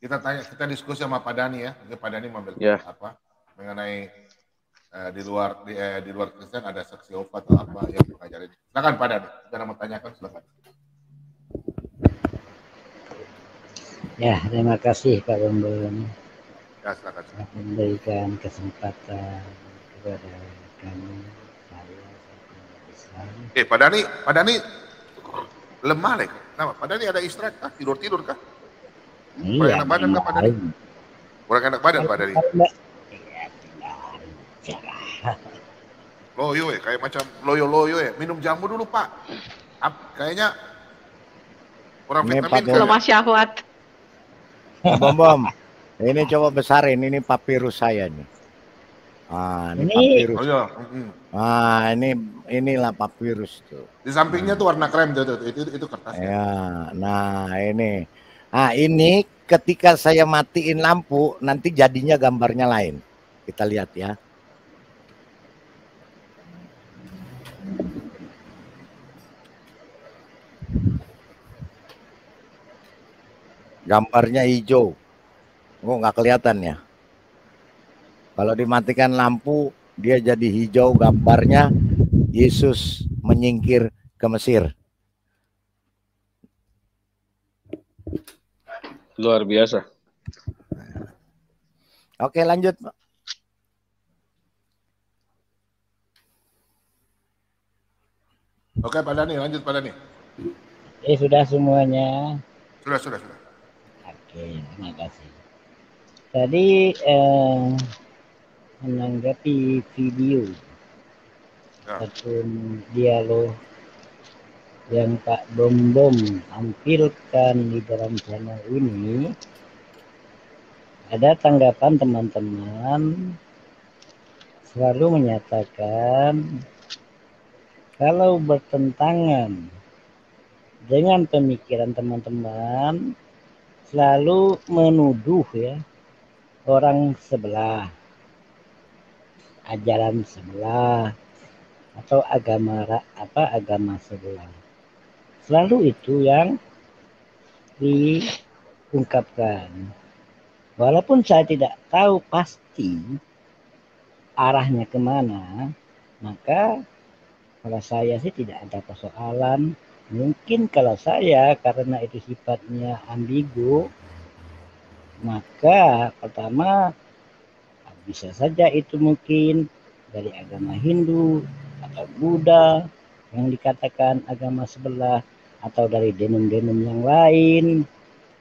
kita diskusi sama Pak Dhani ya. Mungkin Pak Dhani mengambil apa mengenai di luar Kristen ada saksi Yehova atau apa yang mengajarin. Silakan Pak Dhani, kita mau tanyakan silakan. Ya, terima kasih Pak Bambang. Ya, silakan. Memberikan kesempatan kepada kami, saya. Pak Dhani lemah leh. Kenapa? Pak Dhani ada istirahat kah? Tidur kah? Kurang enak badan kah Pak Dhani? Kurang enak badan Pak Dhani? Loyo ya, kayak macam loyo ya. Minum jamu dulu Pak. Kayaknya kurang vitamin. Lemah syahwat. Bom. Ini coba besarin, ini papirus saya nih. Ini papirus. Oh, iya. Inilah papirus tuh. Di sampingnya tuh warna krem tuh, itu kertas. Ya, nah ini. Ini ketika saya matiin lampu, nanti jadinya gambarnya lain. Kita lihat ya. Gambarnya hijau. Oh, nggak kelihatan ya. Kalau dimatikan lampu, dia jadi hijau, gambarnya Yesus menyingkir ke Mesir. Luar biasa. Oke, lanjut, Pak. Oke, Pak Dhani, lanjut Pak Dhani. Sudah semuanya. Sudah. Oke, terima kasih. Tadi menanggapi video ataupun dialog yang Pak Bom tampilkan di dalam channel ini, ada tanggapan teman-teman selalu menyatakan kalau bertentangan dengan pemikiran teman-teman, selalu menuduh ya orang sebelah, ajaran sebelah, atau agama sebelah. Selalu itu yang diungkapkan. Walaupun saya tidak tahu pasti arahnya kemana, maka kalau saya sih tidak ada persoalan. Mungkin kalau saya karena itu sifatnya ambigu, maka pertama bisa saja itu mungkin dari agama Hindu atau Buddha yang dikatakan agama sebelah, atau dari denom-denom yang lain.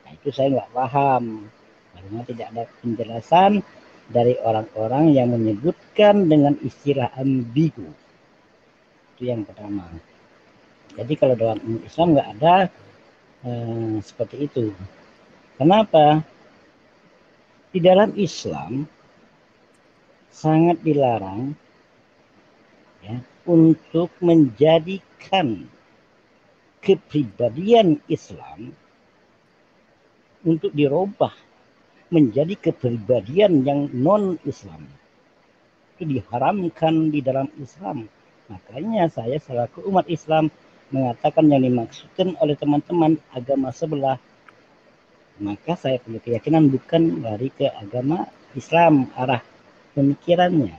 Nah, itu saya nggak paham karena tidak ada penjelasan dari orang-orang yang menyebutkan dengan istilah ambigu. Itu yang pertama. Jadi kalau dalam Islam nggak ada seperti itu. Kenapa? Di dalam Islam sangat dilarang ya, untuk menjadikan kepribadian Islam untuk dirubah menjadi kepribadian yang non-Islam. Itu diharamkan di dalam Islam. Makanya saya selaku umat Islam mengatakan yang dimaksudkan oleh teman-teman agama sebelah, maka saya punya keyakinan bukan lari ke agama Islam arah pemikirannya.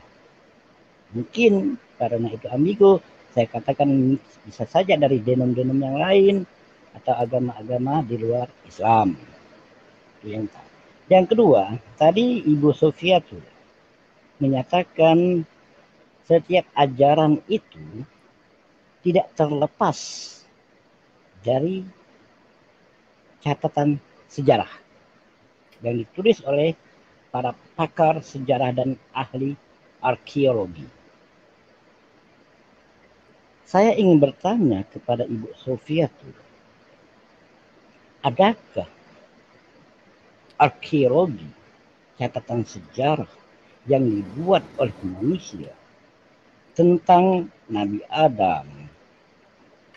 Mungkin karena itu ambigu, saya katakan bisa saja dari denom-denom yang lain atau agama-agama di luar Islam. Yang kedua, tadi Ibu Sofia tuh menyatakan setiap ajaran itu tidak terlepas dari catatan sejarah yang ditulis oleh para pakar sejarah dan ahli arkeologi. Saya ingin bertanya kepada Ibu Sofia tuh, adakah arkeologi, catatan sejarah yang dibuat oleh manusia tentang Nabi Adam,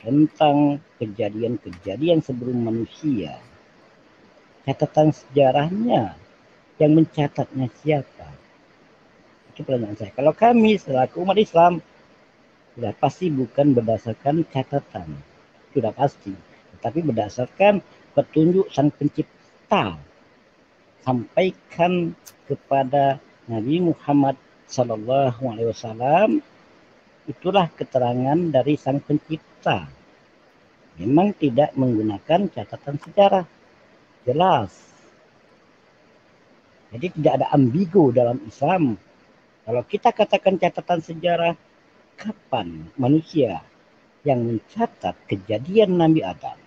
tentang kejadian-kejadian sebelum manusia, catatan sejarahnya yang mencatatnya siapa? Itu pertanyaan saya. Kalau kami selaku umat Islam, sudah pasti bukan berdasarkan catatan, sudah pasti, tetapi berdasarkan petunjuk Sang Pencipta sampaikan kepada Nabi Muhammad SAW, itulah keterangan dari Sang Pencipta. Memang tidak menggunakan catatan sejarah. Jelas. Jadi tidak ada ambigu dalam Islam. Kalau kita katakan catatan sejarah, kapan manusia yang mencatat kejadian Nabi Adam?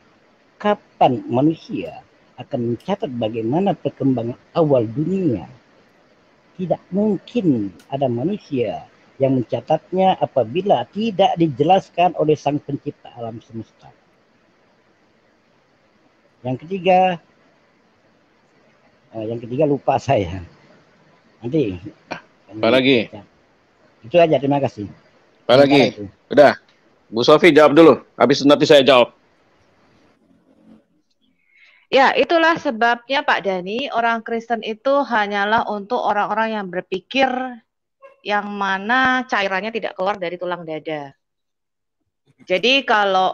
Kapan manusia akan mencatat bagaimana perkembangan awal dunia? Tidak mungkin ada manusia yang mencatatnya apabila tidak dijelaskan oleh Sang Pencipta alam semesta. Yang ketiga lupa saya. Nanti. Apa lagi? Itu aja, terima kasih. Apa lagi? Udah. Bu Sofi jawab dulu. Habis itu nanti saya jawab. Ya, itulah sebabnya Pak Dhani, orang Kristen itu hanyalah untuk orang-orang yang berpikir yang mana cairannya tidak keluar dari tulang dada. Jadi kalau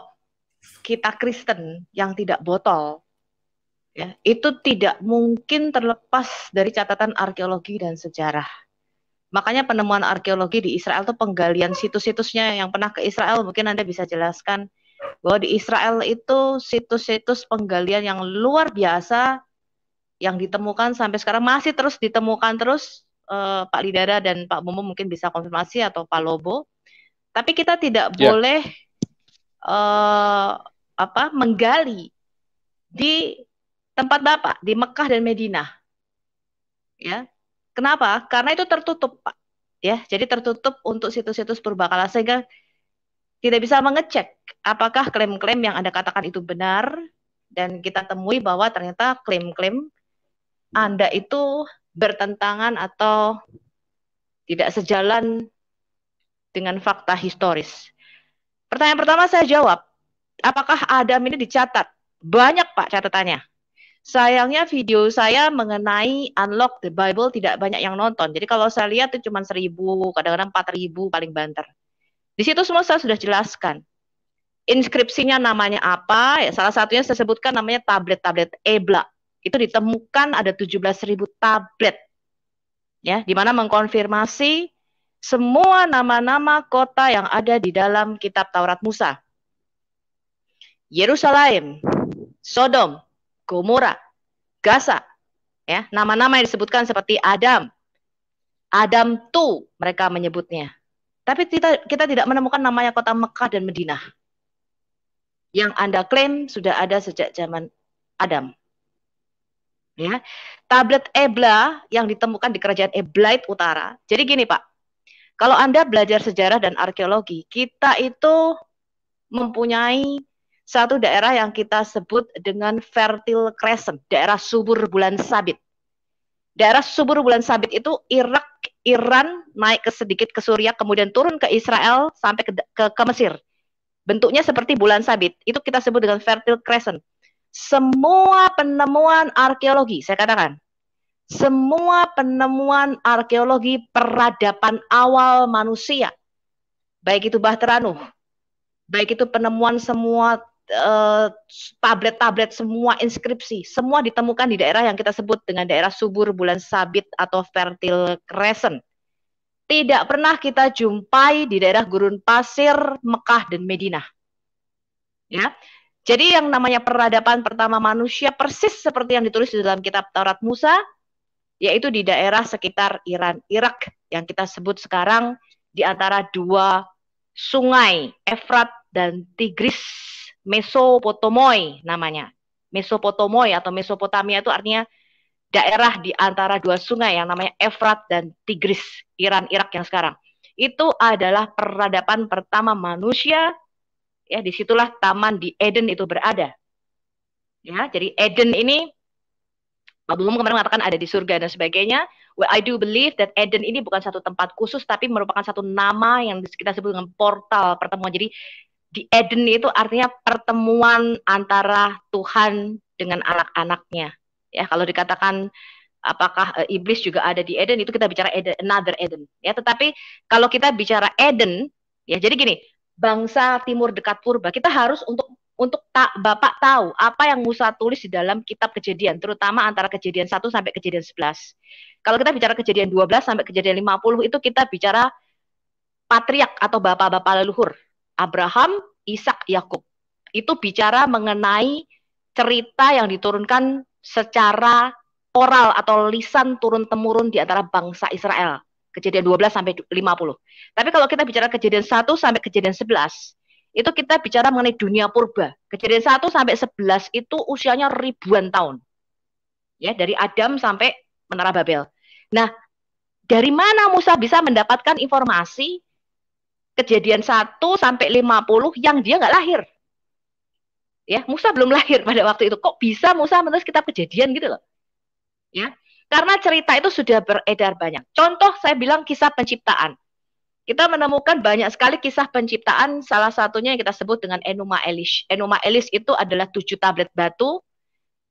kita Kristen yang tidak botol, ya, itu tidak mungkin terlepas dari catatan arkeologi dan sejarah. Makanya penemuan arkeologi di Israel itu penggalian situs-situsnya. Yang pernah ke Israel mungkin Anda bisa jelaskan bahwa di Israel itu situs-situs penggalian yang luar biasa yang ditemukan sampai sekarang masih terus ditemukan terus. Pak Lidara dan Pak Mumu mungkin bisa konfirmasi atau Pak Lobo. Tapi kita tidak boleh menggali di tempat Bapak di Mekah dan Madinah. Ya. Kenapa? Karena itu tertutup, Pak. Ya, jadi tertutup untuk situs-situs purbakala sehingga tidak bisa mengecek apakah klaim-klaim yang Anda katakan itu benar, dan kita temui bahwa ternyata klaim-klaim Anda itu bertentangan atau tidak sejalan dengan fakta historis. Pertanyaan pertama saya jawab, apakah Adam ini dicatat? Banyak, Pak, catatannya. Sayangnya video saya mengenai Unlock the Bible tidak banyak yang nonton. Jadi kalau saya lihat itu cuma 1.000, kadang-kadang 4.000 paling banter. Di situ semua saya sudah jelaskan. Inskripsinya namanya apa? Ya, salah satunya saya sebutkan namanya tablet-tablet Ebla. Itu ditemukan ada 17.000 tablet. Ya, di mana mengkonfirmasi semua nama-nama kota yang ada di dalam kitab Taurat Musa. Yerusalem, Sodom, Gomora, Gaza, ya, nama-nama yang disebutkan seperti Adam tuh mereka menyebutnya. Tapi kita tidak menemukan namanya kota Mekah dan Madinah yang Anda klaim sudah ada sejak zaman Adam. Ya, tablet Ebla yang ditemukan di kerajaan Eblite Utara. Jadi gini, Pak, kalau Anda belajar sejarah dan arkeologi, kita itu mempunyai satu daerah yang kita sebut dengan Fertile Crescent, daerah subur bulan sabit. Daerah subur bulan sabit itu Irak, Iran, naik sedikit ke Suriah, kemudian turun ke Israel sampai ke Mesir. Bentuknya seperti bulan sabit. Itu kita sebut dengan Fertile Crescent. Semua penemuan arkeologi, saya katakan, semua penemuan arkeologi peradaban awal manusia, baik itu Bahtera Nuh, baik itu penemuan semua tablet-tablet, semua inskripsi, semua ditemukan di daerah yang kita sebut dengan daerah subur bulan sabit atau Fertile Crescent. Tidak pernah kita jumpai di daerah gurun pasir Mekah dan Madinah. Ya, jadi yang namanya peradaban pertama manusia persis seperti yang ditulis di dalam kitab Taurat Musa, yaitu di daerah sekitar Iran, Irak, yang kita sebut sekarang di antara dua sungai, Efrat dan Tigris, Mesopotamoi namanya. Mesopotamoi atau Mesopotamia itu artinya daerah di antara dua sungai yang namanya Efrat dan Tigris, Iran, Irak yang sekarang. Itu adalah peradaban pertama manusia. Ya, disitulah taman di Eden itu berada. Ya, jadi Eden ini, Pak Bumum kemarin mengatakan ada di surga dan sebagainya. Well, I do believe that Eden ini bukan satu tempat khusus, tapi merupakan satu nama yang kita sebut dengan portal pertemuan. Jadi di Eden itu artinya pertemuan antara Tuhan dengan anak-anaknya. Ya, kalau dikatakan apakah iblis juga ada di Eden, itu kita bicara Eden, another Eden. Ya, tetapi kalau kita bicara Eden, ya jadi gini, bangsa timur dekat purba, kita harus untuk untuk Bapak tahu apa yang Musa tulis di dalam kitab Kejadian, terutama antara Kejadian 1 sampai Kejadian 11. Kalau kita bicara Kejadian 12 sampai Kejadian 50, itu kita bicara patriark atau bapak-bapak leluhur. Abraham, Ishak, Yakub. Itu bicara mengenai cerita yang diturunkan secara oral atau lisan turun-temurun di antara bangsa Israel. Kejadian 12 sampai 50. Tapi kalau kita bicara Kejadian 1 sampai Kejadian 11, itu kita bicara mengenai dunia purba. Kejadian 1 sampai 11 itu usianya ribuan tahun. Ya, dari Adam sampai Menara Babel. Nah, dari mana Musa bisa mendapatkan informasi Kejadian 1 sampai 50 yang dia nggak lahir? Ya, Musa belum lahir pada waktu itu. Kok bisa Musa menulis kitab Kejadian gitu loh? Ya, karena cerita itu sudah beredar banyak. Contoh saya bilang kisah penciptaan. Kita menemukan banyak sekali kisah penciptaan, salah satunya yang kita sebut dengan Enuma Elish. Enuma Elish itu adalah 7 tablet batu,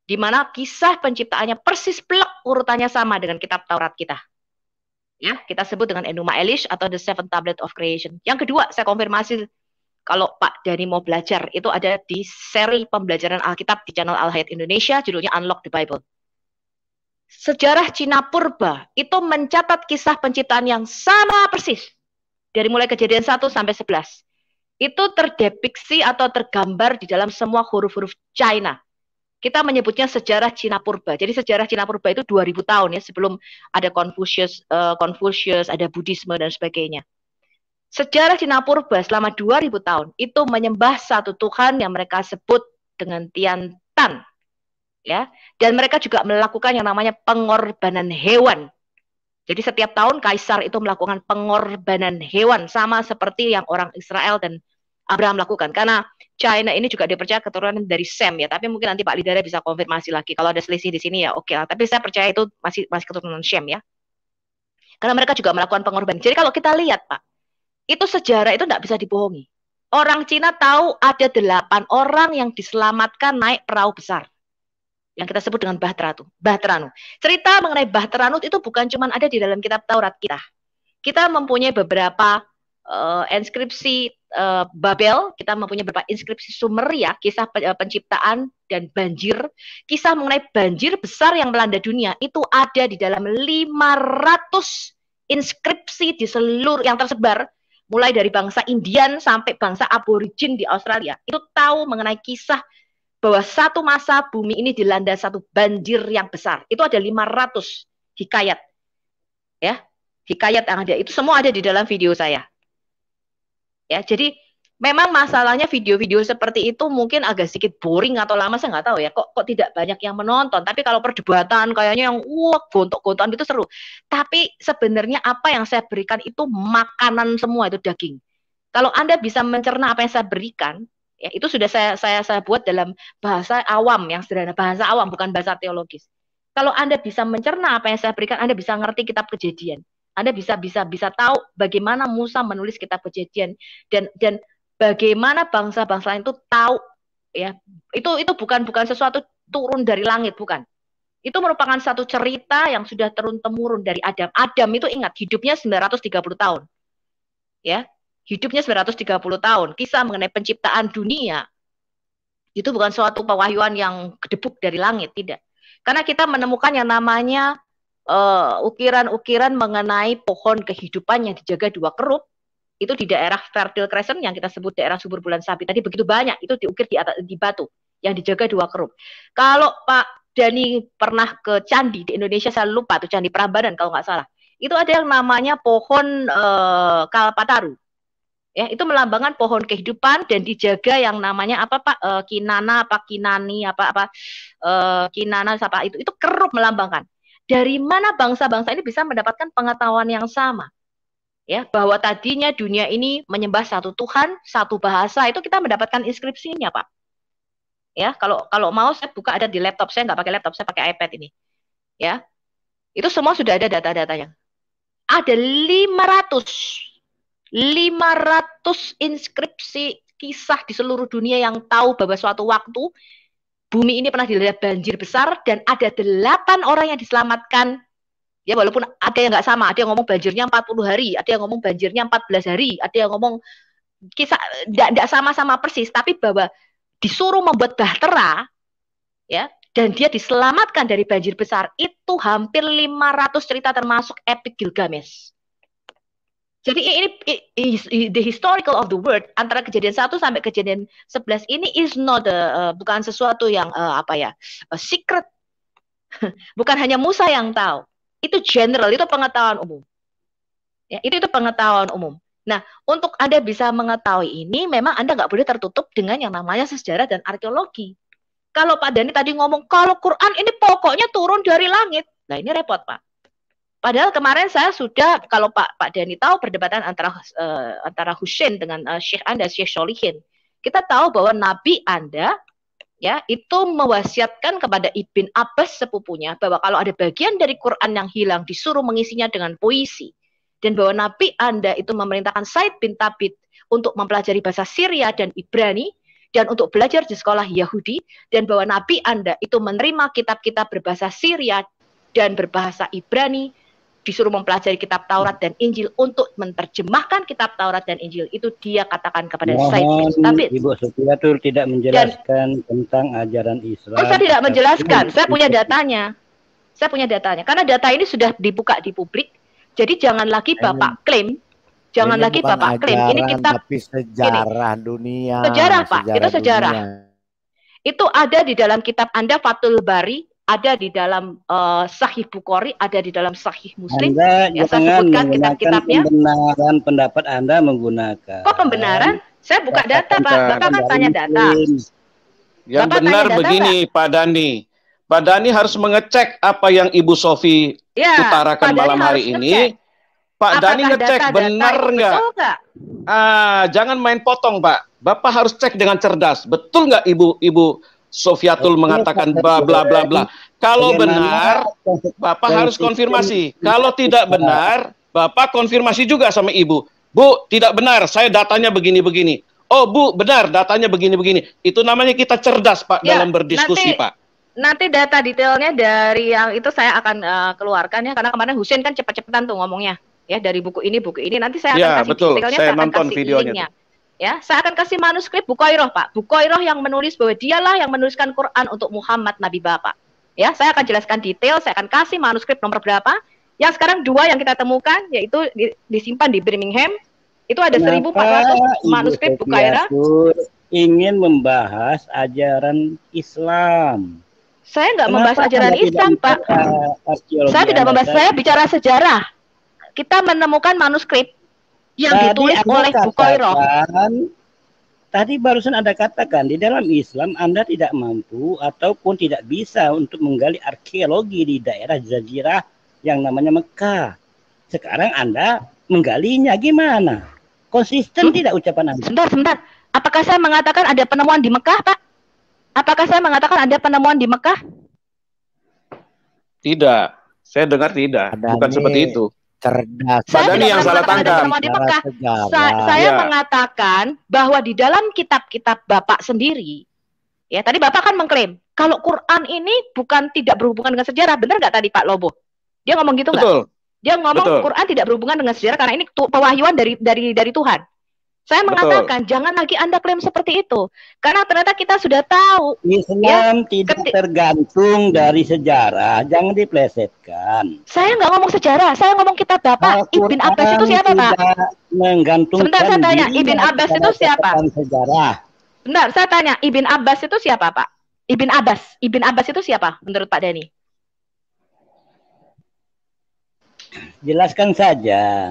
di mana kisah penciptaannya persis plek urutannya sama dengan kitab Taurat kita. Ya, kita sebut dengan Enuma Elish atau The Seven Tablet of Creation. Yang kedua, saya konfirmasi kalau Pak Dani mau belajar, itu ada di seri pembelajaran Alkitab di channel Al-Hayat Indonesia, judulnya Unlock the Bible. Sejarah Cina Purba itu mencatat kisah penciptaan yang sama persis. Dari mulai Kejadian 1 sampai 11. Itu terdepiksi atau tergambar di dalam semua huruf-huruf China. Kita menyebutnya sejarah Cina Purba. Jadi sejarah Cina Purba itu 2000 tahun ya, sebelum ada Confucius, ada Buddhisme dan sebagainya. Sejarah Cina Purba selama 2000 tahun itu menyembah satu Tuhan yang mereka sebut dengan Tian Tan. Ya, dan mereka juga melakukan yang namanya pengorbanan hewan. Jadi setiap tahun kaisar itu melakukan pengorbanan hewan sama seperti yang orang Israel dan Abraham lakukan. Karena China ini juga dipercaya keturunan dari Sem ya, tapi mungkin nanti Pak Lidara bisa konfirmasi lagi. Kalau ada selisih di sini ya oke lah. Tapi saya percaya itu masih keturunan Sem ya. Karena mereka juga melakukan pengorbanan. Jadi kalau kita lihat Pak, itu sejarah itu tidak bisa dibohongi. Orang Cina tahu ada 8 orang yang diselamatkan naik perahu besar. Yang kita sebut dengan Bahteranu. Cerita mengenai Bahteranu itu bukan cuma ada di dalam kitab Taurat kita. Kita mempunyai beberapa inskripsi Babel, kita mempunyai beberapa inskripsi Sumeria, kisah penciptaan dan banjir. Kisah mengenai banjir besar yang melanda dunia itu ada di dalam 500 inskripsi di seluruh yang tersebar, mulai dari bangsa Indian sampai bangsa aborigin di Australia. Itu tahu mengenai kisah bahwa satu masa bumi ini dilanda satu banjir yang besar. Itu ada 500 hikayat. Ya, hikayat yang ada. Itu semua ada di dalam video saya. Ya, jadi memang masalahnya video-video seperti itu mungkin agak sedikit boring atau lama, saya nggak tahu ya. Kok tidak banyak yang menonton. Tapi kalau perdebatan kayaknya yang gontok-gontokan itu seru. Tapi sebenarnya apa yang saya berikan itu makanan semua, itu daging. Kalau Anda bisa mencerna apa yang saya berikan, ya, itu sudah saya buat dalam bahasa awam yang sederhana, bahasa awam bukan bahasa teologis. Kalau Anda bisa mencerna apa yang saya berikan, Anda bisa ngerti kitab Kejadian. Anda bisa tahu bagaimana Musa menulis kitab Kejadian dan bagaimana bangsa-bangsa itu tahu ya. Itu bukan sesuatu turun dari langit, bukan. Itu merupakan satu cerita yang sudah turun-temurun dari Adam. Adam itu ingat hidupnya 930 tahun. Ya. Hidupnya 930 tahun. Kisah mengenai penciptaan dunia itu bukan suatu pewahyuan yang gedebuk dari langit, tidak. Karena kita menemukan yang namanya ukiran-ukiran mengenai pohon kehidupan yang dijaga 2 kerup. Itu di daerah Fertile Crescent yang kita sebut daerah subur bulan sabit. Tadi begitu banyak, itu diukir di batu yang dijaga 2 kerup. Kalau Pak Dani pernah ke candi di Indonesia, saya lupa tuh Candi Prambanan kalau nggak salah. Itu ada yang namanya pohon Kalpataru. Ya, itu melambangkan pohon kehidupan dan dijaga yang namanya apa Pak Kinana apa Kinani Kinana apa itu kerup melambangkan. Dari mana bangsa-bangsa ini bisa mendapatkan pengetahuan yang sama? Ya, bahwa tadinya dunia ini menyembah satu Tuhan, satu bahasa, itu kita mendapatkan inskripsinya, Pak. Ya, kalau mau saya buka, ada di laptop, saya nggak pakai laptop, saya pakai iPad ini. Ya. Itu semua sudah ada data-datanya. Ada 500 inskripsi kisah di seluruh dunia yang tahu bahwa suatu waktu bumi ini pernah dilanda banjir besar dan ada 8 orang yang diselamatkan. Ya, walaupun ada yang nggak sama, ada yang ngomong banjirnya 40 hari, ada yang ngomong banjirnya 14 hari, ada yang ngomong kisah tidak sama-sama persis, tapi bahwa disuruh membuat bahtera, ya, dan dia diselamatkan dari banjir besar, itu hampir 500 cerita termasuk Epic Gilgamesh. Jadi ini the historical of the word antara kejadian 1 sampai kejadian 11 ini is not bukan sesuatu yang secret. Bukan hanya Musa yang tahu. Itu general, itu pengetahuan umum. Ya, itu pengetahuan umum. Nah, untuk Anda bisa mengetahui ini, memang Anda nggak boleh tertutup dengan yang namanya sejarah dan arkeologi. Kalau Pak Dhani tadi ngomong, kalau Quran ini pokoknya turun dari langit. Nah, ini repot, Pak. Padahal kemarin saya sudah, kalau Pak Dhani tahu perdebatan antara Husain dengan Syekh Anda, Syekh Sholihin. Kita tahu bahwa Nabi Anda ya itu mewasiatkan kepada Ibn Abbas sepupunya bahwa kalau ada bagian dari Quran yang hilang disuruh mengisinya dengan puisi. Dan bahwa Nabi Anda itu memerintahkan Said bin Thabit untuk mempelajari bahasa Syria dan Ibrani dan untuk belajar di sekolah Yahudi, dan bahwa Nabi Anda itu menerima kitab-kitab berbahasa Syria dan berbahasa Ibrani, disuruh mempelajari kitab Taurat dan Injil untuk menerjemahkan kitab Taurat dan Injil. Itu dia katakan kepada Said bin Thabit. Ibu Sofiatul tidak menjelaskan tentang ajaran Islam. Oh, saya tidak menjelaskan. Saya punya datanya. Saya punya datanya. Karena data ini sudah dibuka di publik. Jadi jangan lagi Bapak klaim. Jangan lagi Bapak klaim. Ini kitab tapi sejarah dunia. Sejarah, Pak. Itu sejarah. Itu ada di dalam kitab Anda, Fathul Bari. Ada di dalam Sahih Bukhari, ada di dalam Sahih Muslim. Anda ya, saya sebutkan kitab-kitabnya. Pembenaran pendapat Anda menggunakan. Kok pembenaran? Saya buka data, Pak. Bapak kan tanya data. Yang Bapak benar begini, Pak Dhani. Pak Dhani harus mengecek apa yang Ibu Sofi utarakan malam hari ini. Pak Dhani ngecek benar nggak? Jangan main potong, Pak. Bapak harus cek dengan cerdas. Betul nggak Ibu Sofiatul mengatakan bla bla bla bla. Kalau benar, Bapak harus konfirmasi. Kalau tidak benar, Bapak konfirmasi juga sama Ibu. Bu, tidak benar, saya datanya begini-begini. Oh, Bu, benar, datanya begini-begini. Itu namanya kita cerdas, Pak, dalam berdiskusi, Pak. Nanti data detailnya dari yang itu saya akan keluarkan ya, karena kemarin Husain kan cepat-cepatan tuh ngomongnya. Ya, dari buku ini. Nanti saya akan kasih detailnya, saya akan kasih linknya. Ya, saya akan kasih manuskrip Bukhairah, Pak. Bukhairah yang menulis bahwa dialah yang menuliskan Quran untuk Muhammad Nabi Bapak. Ya, saya akan jelaskan detail, saya akan kasih manuskrip nomor berapa. Yang sekarang 2 yang kita temukan, yaitu disimpan di Birmingham. Itu ada 1.400 manuskrip Bukhairah. Ingin membahas ajaran Islam. Saya nggak membahas ajaran Islam, Pak. Saya tidak membahas, saya bicara sejarah. Kita menemukan manuskrip yang ditulis oleh Bukhairah. Tadi barusan Anda katakan di dalam Islam Anda tidak mampu ataupun tidak bisa untuk menggali arkeologi di daerah Jazirah yang namanya Mekah. Sekarang Anda menggalinya gimana? Konsisten tidak ucapan Anda? Sebentar. Apakah saya mengatakan ada penemuan di Mekah, Pak? Apakah saya mengatakan ada penemuan di Mekah? Tidak. Saya dengar tidak. Bukan seperti itu. Cerdas. Saya tidak yang salah tangkap. Saya mengatakan bahwa di dalam kitab-kitab Bapak sendiri, ya tadi Bapak kan mengklaim kalau Quran ini bukan tidak berhubungan dengan sejarah, benar nggak tadi Pak Lobo? Dia ngomong gitu nggak? Dia ngomong Quran tidak berhubungan dengan sejarah karena ini pewahyuan dari Tuhan. Saya mengatakan jangan lagi Anda klaim seperti itu, karena ternyata kita sudah tahu Islam tidak tergantung dari sejarah, jangan diplesetkan. Saya nggak ngomong sejarah, saya ngomong kitab Bapak. Ibn Abbas itu siapa, Pak? Sebentar, saya tanya, Ibn Abbas itu siapa? Sejarah. Sebentar, saya tanya, Ibn Abbas itu siapa, Pak? Ibn Abbas itu siapa menurut Pak Dhani? Jelaskan saja.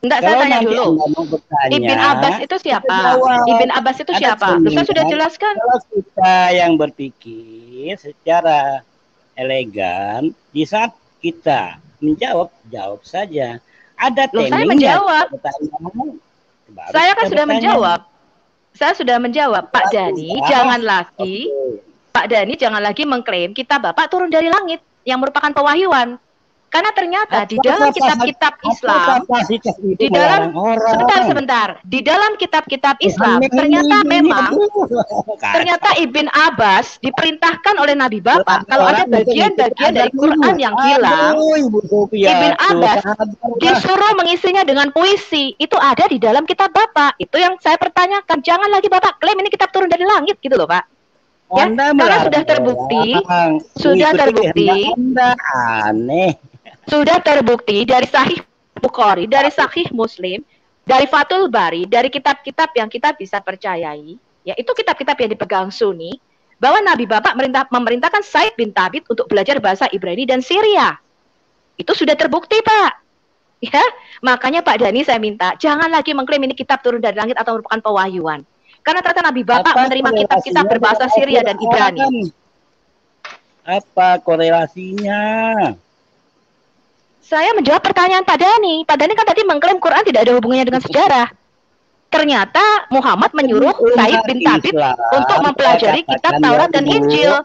Enggak, saya tanya dulu. Ibn Abbas itu siapa? Ibn Abbas itu siapa? Saya sudah jelaskan. Kalau kita yang berpikir secara elegan, di saat kita jawab saja. Ada temanya. Saya menjawab. Saya kan sudah menjawab. Saya sudah menjawab. Pak Dhani, jangan lagi. Pak Dhani jangan lagi mengklaim kita Bapak turun dari langit yang merupakan pewahyuan. Karena ternyata di dalam kitab-kitab Islam, di dalam sebentar, di dalam kitab-kitab Islam ternyata memang ternyata Ibn Abbas diperintahkan oleh Nabi Bapak kalau ada bagian-bagian dari Quran yang hilang, Ibn Abbas disuruh mengisinya dengan puisi. Itu ada di dalam kitab Bapak. Itu yang saya pertanyakan. Jangan lagi Bapak klaim ini kitab turun dari langit gitu loh, Pak. Ya, karena sudah terbukti sudah terbukti dari Sahih Bukhari, dari Sahih Muslim, dari Fathul Bari, dari kitab-kitab yang kita bisa percayai, ya itu kitab-kitab yang dipegang Sunni, bahwa Nabi Bapak memerintahkan Said bin Thabit untuk belajar bahasa Ibrani dan Syria. Itu sudah terbukti, Pak. Ya, makanya Pak Dhani saya minta jangan lagi mengklaim ini kitab turun dari langit atau merupakan pewahyuan. Karena ternyata Nabi Bapak menerima kitab-kitab berbahasa Syria dan Ibrani. Apa korelasinya? Saya menjawab pertanyaan Pak Dhani. Pak Dhani kan tadi mengklaim Quran tidak ada hubungannya dengan sejarah. Ternyata Muhammad menyuruh Said bin Thabit untuk mempelajari kitab Taurat dan Injil.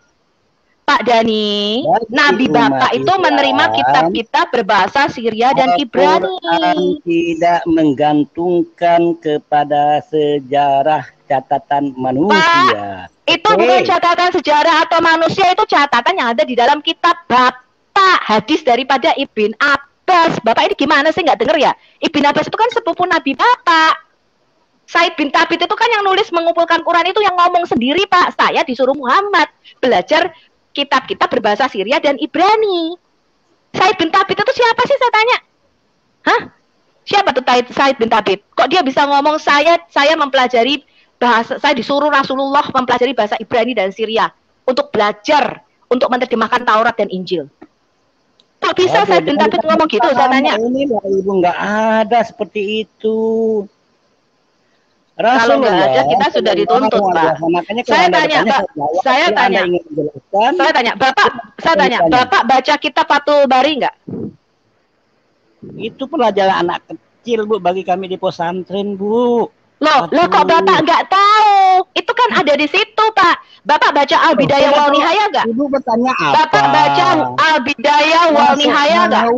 Pak Dhani, Nabi Bapak itu menerima kitab-kitab berbahasa Syria dan Ibrani. Tidak menggantungkan kepada sejarah catatan manusia. Pak, itu bukan catatan sejarah atau manusia, itu catatan yang ada di dalam kitab Bapak. Hadis daripada Ibn Abbas. Bapak ini gimana sih, nggak denger ya? Ibn Abbas itu kan sepupu Nabi Bapak. Said bin Thabit itu kan yang nulis mengumpulkan Quran itu yang ngomong sendiri, Pak. Saya disuruh Muhammad belajar kitab-kitab berbahasa Syria dan Ibrani. Said bin Thabit itu siapa sih, saya tanya? Hah? Siapa tuh Said bin Thabit? Kok dia bisa ngomong saya mempelajari bahasa, saya disuruh Rasulullah mempelajari bahasa Ibrani dan Syria untuk belajar, untuk menerjemahkan Taurat dan Injil. Kok bisa Said bin Thabit ngomong gitu, saya tanya? Ini Ibu nggak ada seperti itu. Kalau nggak ada, kita sudah dituntut, Pak. Saya tanya, Pak. Saya tanya, Bapak baca kitab Fathul Bari nggak? Itu pelajaran anak kecil, Bu, bagi kami di pesantren, Bu. Loh kok Bapak nggak tahu? Itu kan ada di situ, Pak. Bapak baca Al-Bidayah wal Nihayah nggak? Ibu bertanya apa? Bapak baca Al-Bidayah wal Nihayah nggak?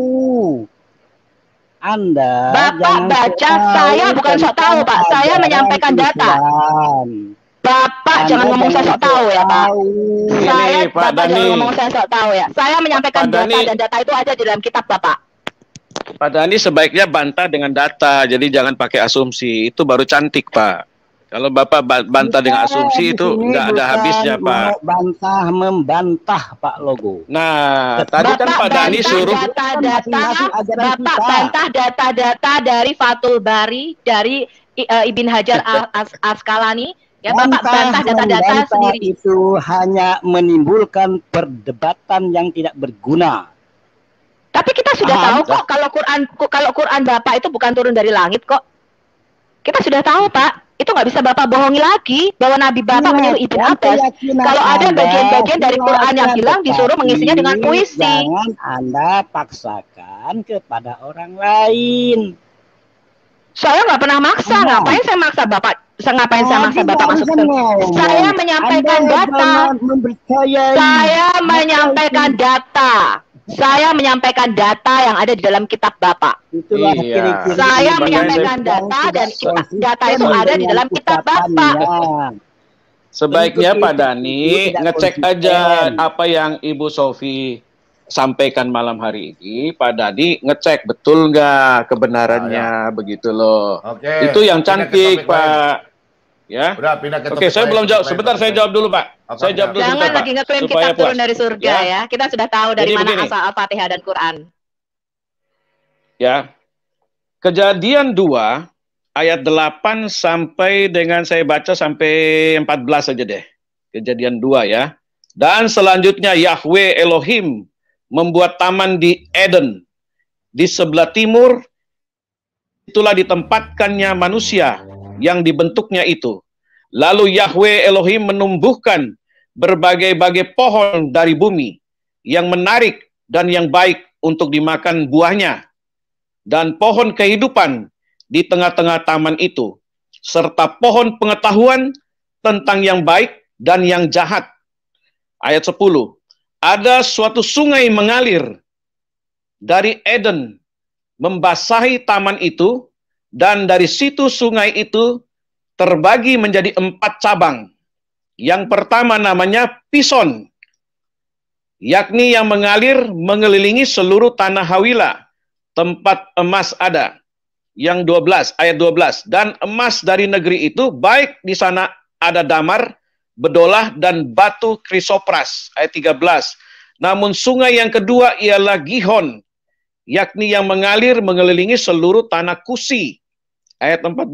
Anda Bapak baca, saya bukan sok tahu, Pak. Saya menyampaikan data. Bapak jangan ngomong saya sok tahu ya, Pak. Bapak jangan ngomong saya sok tahu ya. Saya menyampaikan data dan data itu ada di dalam kitab Bapak. Pak Dhani sebaiknya bantah dengan data, jadi jangan pakai asumsi. Itu baru cantik, Pak. Kalau Bapak bantah dengan asumsi itu nggak ada habisnya, Pak. Bantah membantah, Pak Logo. Nah, tadi kan Pak Dhani suruh Bapak bantah data-data dari Fathul Bari, dari Ibn Hajar Asqalani. Ya, Bapak bantah data-data sendiri. Itu hanya menimbulkan perdebatan yang tidak berguna. Tapi kita sudah tahu kok kalau Quran Bapak itu bukan turun dari langit kok. Kita sudah tahu, Pak. Itu nggak bisa Bapak bohongi lagi bahwa Nabi Bapak menyuruh Ibn Abbas kalau ada bagian-bagian dari Quran yang hilang disuruh mengisinya dengan puisi. Jangan Anda paksakan kepada orang lain. Saya nggak pernah maksa. Ngapain saya maksa Bapak? Ngapain saya maksa Bapak masuk ke? Saya menyampaikan data. Saya menyampaikan data. Saya menyampaikan data yang ada di dalam kitab Bapak. Itulah saya menyampaikan data dan data itu ada di dalam kitab Bapak. Sebaiknya Pak Dhani ngecek aja apa yang Ibu Sofi sampaikan malam hari ini. Pak Dhani ngecek betul nggak kebenarannya, begitu loh. Oke. Itu yang cantik, Pak. Ya. Udah, pindah ke Oke, saya belum jawab. Sebentar, saya jawab dulu, Pak. Saya jawab dulu. Jangan lagi ngeklaim kitab turun dari surga ya. Kita sudah tahu dari mana asal Al-Fatihah dan Quran. Ya. Kejadian 2 ayat 8 sampai dengan saya baca sampai 14 saja deh. Kejadian 2 ya. Dan selanjutnya Yahweh Elohim membuat taman di Eden di sebelah timur, itulah ditempatkannya manusia yang dibentuknya itu. Lalu Yahweh Elohim menumbuhkan berbagai-bagai pohon dari bumi yang menarik dan yang baik untuk dimakan buahnya, dan pohon kehidupan di tengah-tengah taman itu, serta pohon pengetahuan tentang yang baik dan yang jahat. Ayat 10. Ada suatu sungai mengalir dari Eden membasahi taman itu, dan dari situ sungai itu terbagi menjadi 4 cabang. Yang pertama namanya Pison, yakni yang mengalir mengelilingi seluruh tanah Hawila, tempat emas ada. Yang 12, ayat 12. Dan emas dari negeri itu, baik di sana ada damar, bedolah, dan batu krisopras. Ayat 13. Namun sungai yang kedua ialah Gihon, yakni yang mengalir mengelilingi seluruh tanah Kusi. Ayat 14.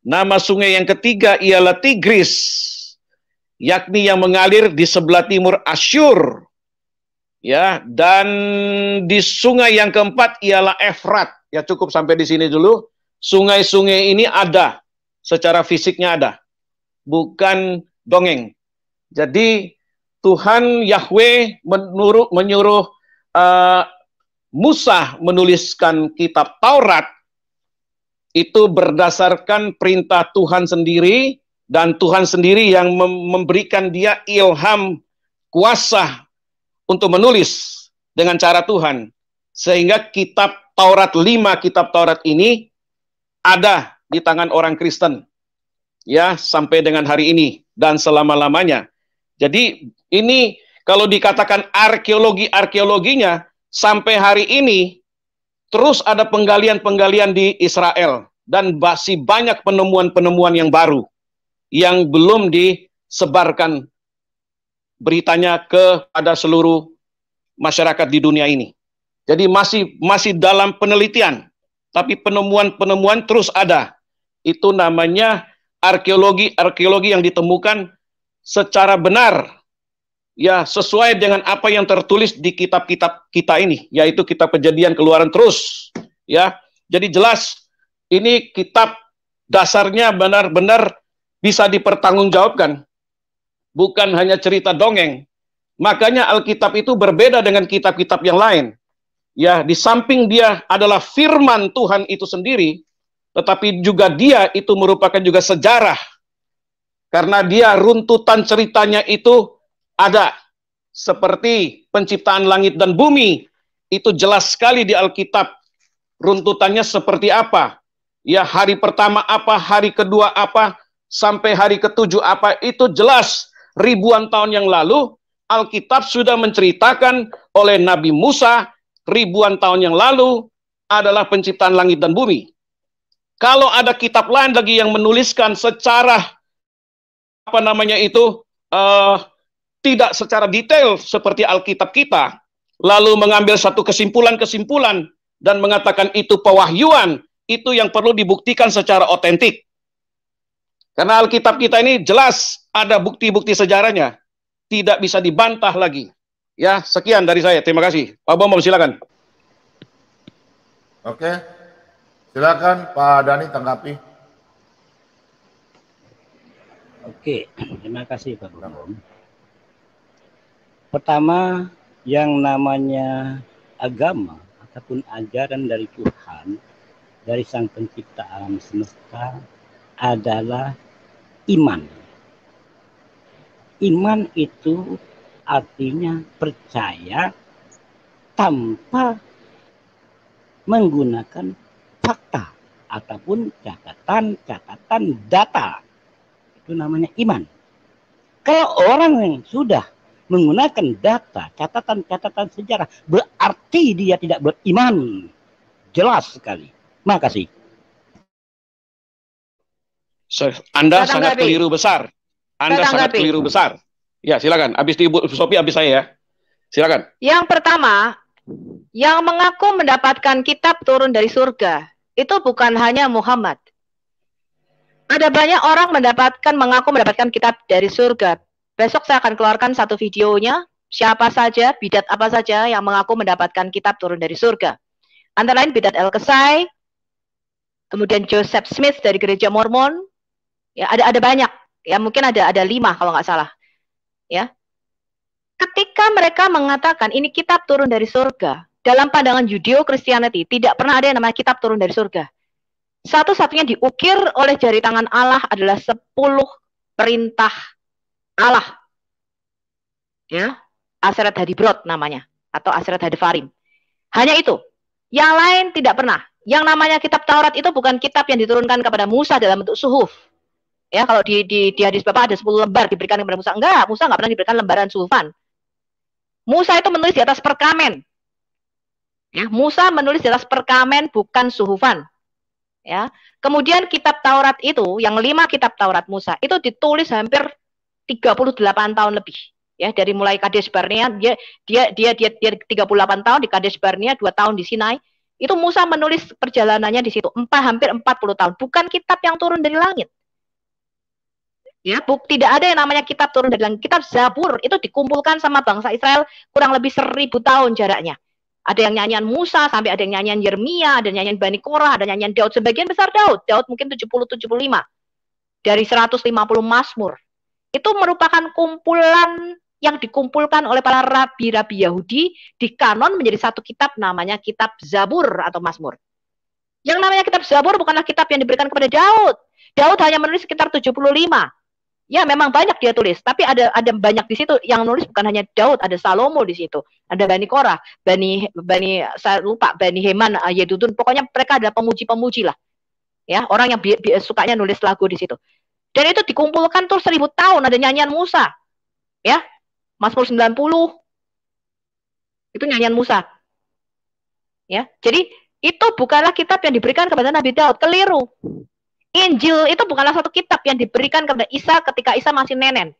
Nama sungai yang ketiga ialah Tigris, yakni yang mengalir di sebelah timur Asyur. Ya, dan di sungai yang keempat ialah Efrat. Ya, cukup sampai di sini dulu. Sungai-sungai ini ada, secara fisiknya ada, bukan dongeng. Jadi Tuhan Yahweh menyuruh Musa menuliskan kitab Taurat itu berdasarkan perintah Tuhan sendiri, dan Tuhan sendiri yang memberikan dia ilham kuasa untuk menulis dengan cara Tuhan. Sehingga kitab Taurat, 5 kitab Taurat ini ada di tangan orang Kristen. Ya, sampai dengan hari ini dan selama-lamanya. Jadi ini kalau dikatakan arkeologinya sampai hari ini terus ada penggalian-penggalian di Israel, dan masih banyak penemuan-penemuan yang baru yang belum disebarkan beritanya kepada seluruh masyarakat di dunia ini. Jadi masih dalam penelitian, tapi penemuan-penemuan terus ada. Itu namanya arkeologi yang ditemukan secara benar, ya, sesuai dengan apa yang tertulis di kitab-kitab kita ini, yaitu kitab Kejadian, Keluaran terus, ya. Jadi jelas ini kitab dasarnya benar-benar bisa dipertanggungjawabkan, bukan hanya cerita dongeng. Makanya Alkitab itu berbeda dengan kitab-kitab yang lain. Ya, di samping dia adalah firman Tuhan itu sendiri, tetapi juga dia itu merupakan juga sejarah. Karena dia runtutan ceritanya itu ada. Seperti penciptaan langit dan bumi, itu jelas sekali di Alkitab. Runtutannya seperti apa. Ya, hari pertama apa, hari kedua apa, sampai hari ke-7 apa, itu jelas. Ribuan tahun yang lalu, Alkitab sudah menceritakan oleh Nabi Musa, ribuan tahun yang lalu adalah penciptaan langit dan bumi. Kalau ada kitab lain lagi yang menuliskan secara tidak secara detail seperti Alkitab kita, lalu mengambil satu kesimpulan-kesimpulan dan mengatakan itu pewahyuan, itu yang perlu dibuktikan secara otentik. Karena Alkitab kita ini jelas ada bukti-bukti sejarahnya, tidak bisa dibantah lagi. Ya, sekian dari saya. Terima kasih. Pak Bom, silakan. Oke, silakan Pak Dhani tanggapi. Oke, terima kasih Pak Bom. Pertama, yang namanya agama ataupun ajaran dari Tuhan, dari Sang Pencipta alam semesta adalah iman. Iman itu artinya percaya tanpa menggunakan fakta ataupun catatan data. Itu namanya iman. Kalau orang yang sudah menggunakan data, catatan sejarah, berarti dia tidak beriman. Jelas sekali. Makasih. Anda sangat keliru besar. Anda sangat keliru besar. Ya, silakan. Habis di Ibu Sophie, habis saya ya. Silakan. Yang pertama, yang mengaku mendapatkan kitab turun dari surga, itu bukan hanya Muhammad. Ada banyak orang mengaku mendapatkan kitab dari surga. Besok saya akan keluarkan satu videonya, siapa saja, bidat apa saja yang mengaku mendapatkan kitab turun dari surga. Antara lain bidat El-Kesai, kemudian Joseph Smith dari gereja Mormon, ya ada banyak, ya mungkin ada 5 kalau nggak salah. Ya, ketika mereka mengatakan ini kitab turun dari surga, dalam pandangan Judeo-Christianity tidak pernah ada yang namanya kitab turun dari surga. Satu-satunya diukir oleh jari tangan Allah adalah 10 perintah Allah. Ya, Aseret Hadibrot namanya, atau Aseret Hadivarim. Hanya itu. Yang lain tidak pernah. Yang namanya kitab Taurat itu bukan kitab yang diturunkan kepada Musa dalam bentuk suhuf. Ya, kalau di hadis Bapak ada 10 lembar diberikan kepada Musa. Enggak, Musa enggak pernah diberikan lembaran suhufan. Musa itu menulis di atas perkamen. Ya, Musa menulis di atas perkamen bukan suhufan. Ya. Kemudian kitab Taurat itu, yang 5 kitab Taurat Musa, itu ditulis hampir 38 tahun lebih. Ya, dari mulai Kadesh Barnea, dia 38 tahun di Kadesh Barnea, 2 tahun di Sinai. Itu Musa menulis perjalanannya di situ, hampir 40 tahun. Bukan kitab yang turun dari langit. Ya, tidak ada yang namanya kitab turun dari langit. Kitab Zabur itu dikumpulkan sama bangsa Israel kurang lebih 1000 tahun jaraknya. Ada yang nyanyian Musa, sampai ada yang nyanyian Yeremia, ada nyanyian Bani Korah, ada nyanyian Daud. Sebagian besar Daud mungkin 70-75 dari 150 Mazmur. Itu merupakan kumpulan yang dikumpulkan oleh para rabi-rabi Yahudi di kanon menjadi satu kitab namanya kitab Zabur atau Mazmur. Yang namanya kitab Zabur bukanlah kitab yang diberikan kepada Daud. Daud hanya menulis sekitar 75. Ya, memang banyak dia tulis, tapi ada banyak di situ yang nulis bukan hanya Daud, ada Salomo di situ, ada Bani Korah, Bani saya lupa, Bani Heman, Yedutun, pokoknya mereka adalah pemuji-pemuji lah. Ya, orang yang sukanya nulis lagu di situ. Dan itu dikumpulkan tuh 1000 tahun, ada nyanyian Musa. Ya. Mazmur 90. Itu nyanyian Musa. Ya. Jadi itu bukanlah kitab yang diberikan kepada Nabi Daud, keliru. Injil itu bukanlah satu kitab yang diberikan kepada Isa ketika Isa masih nenen.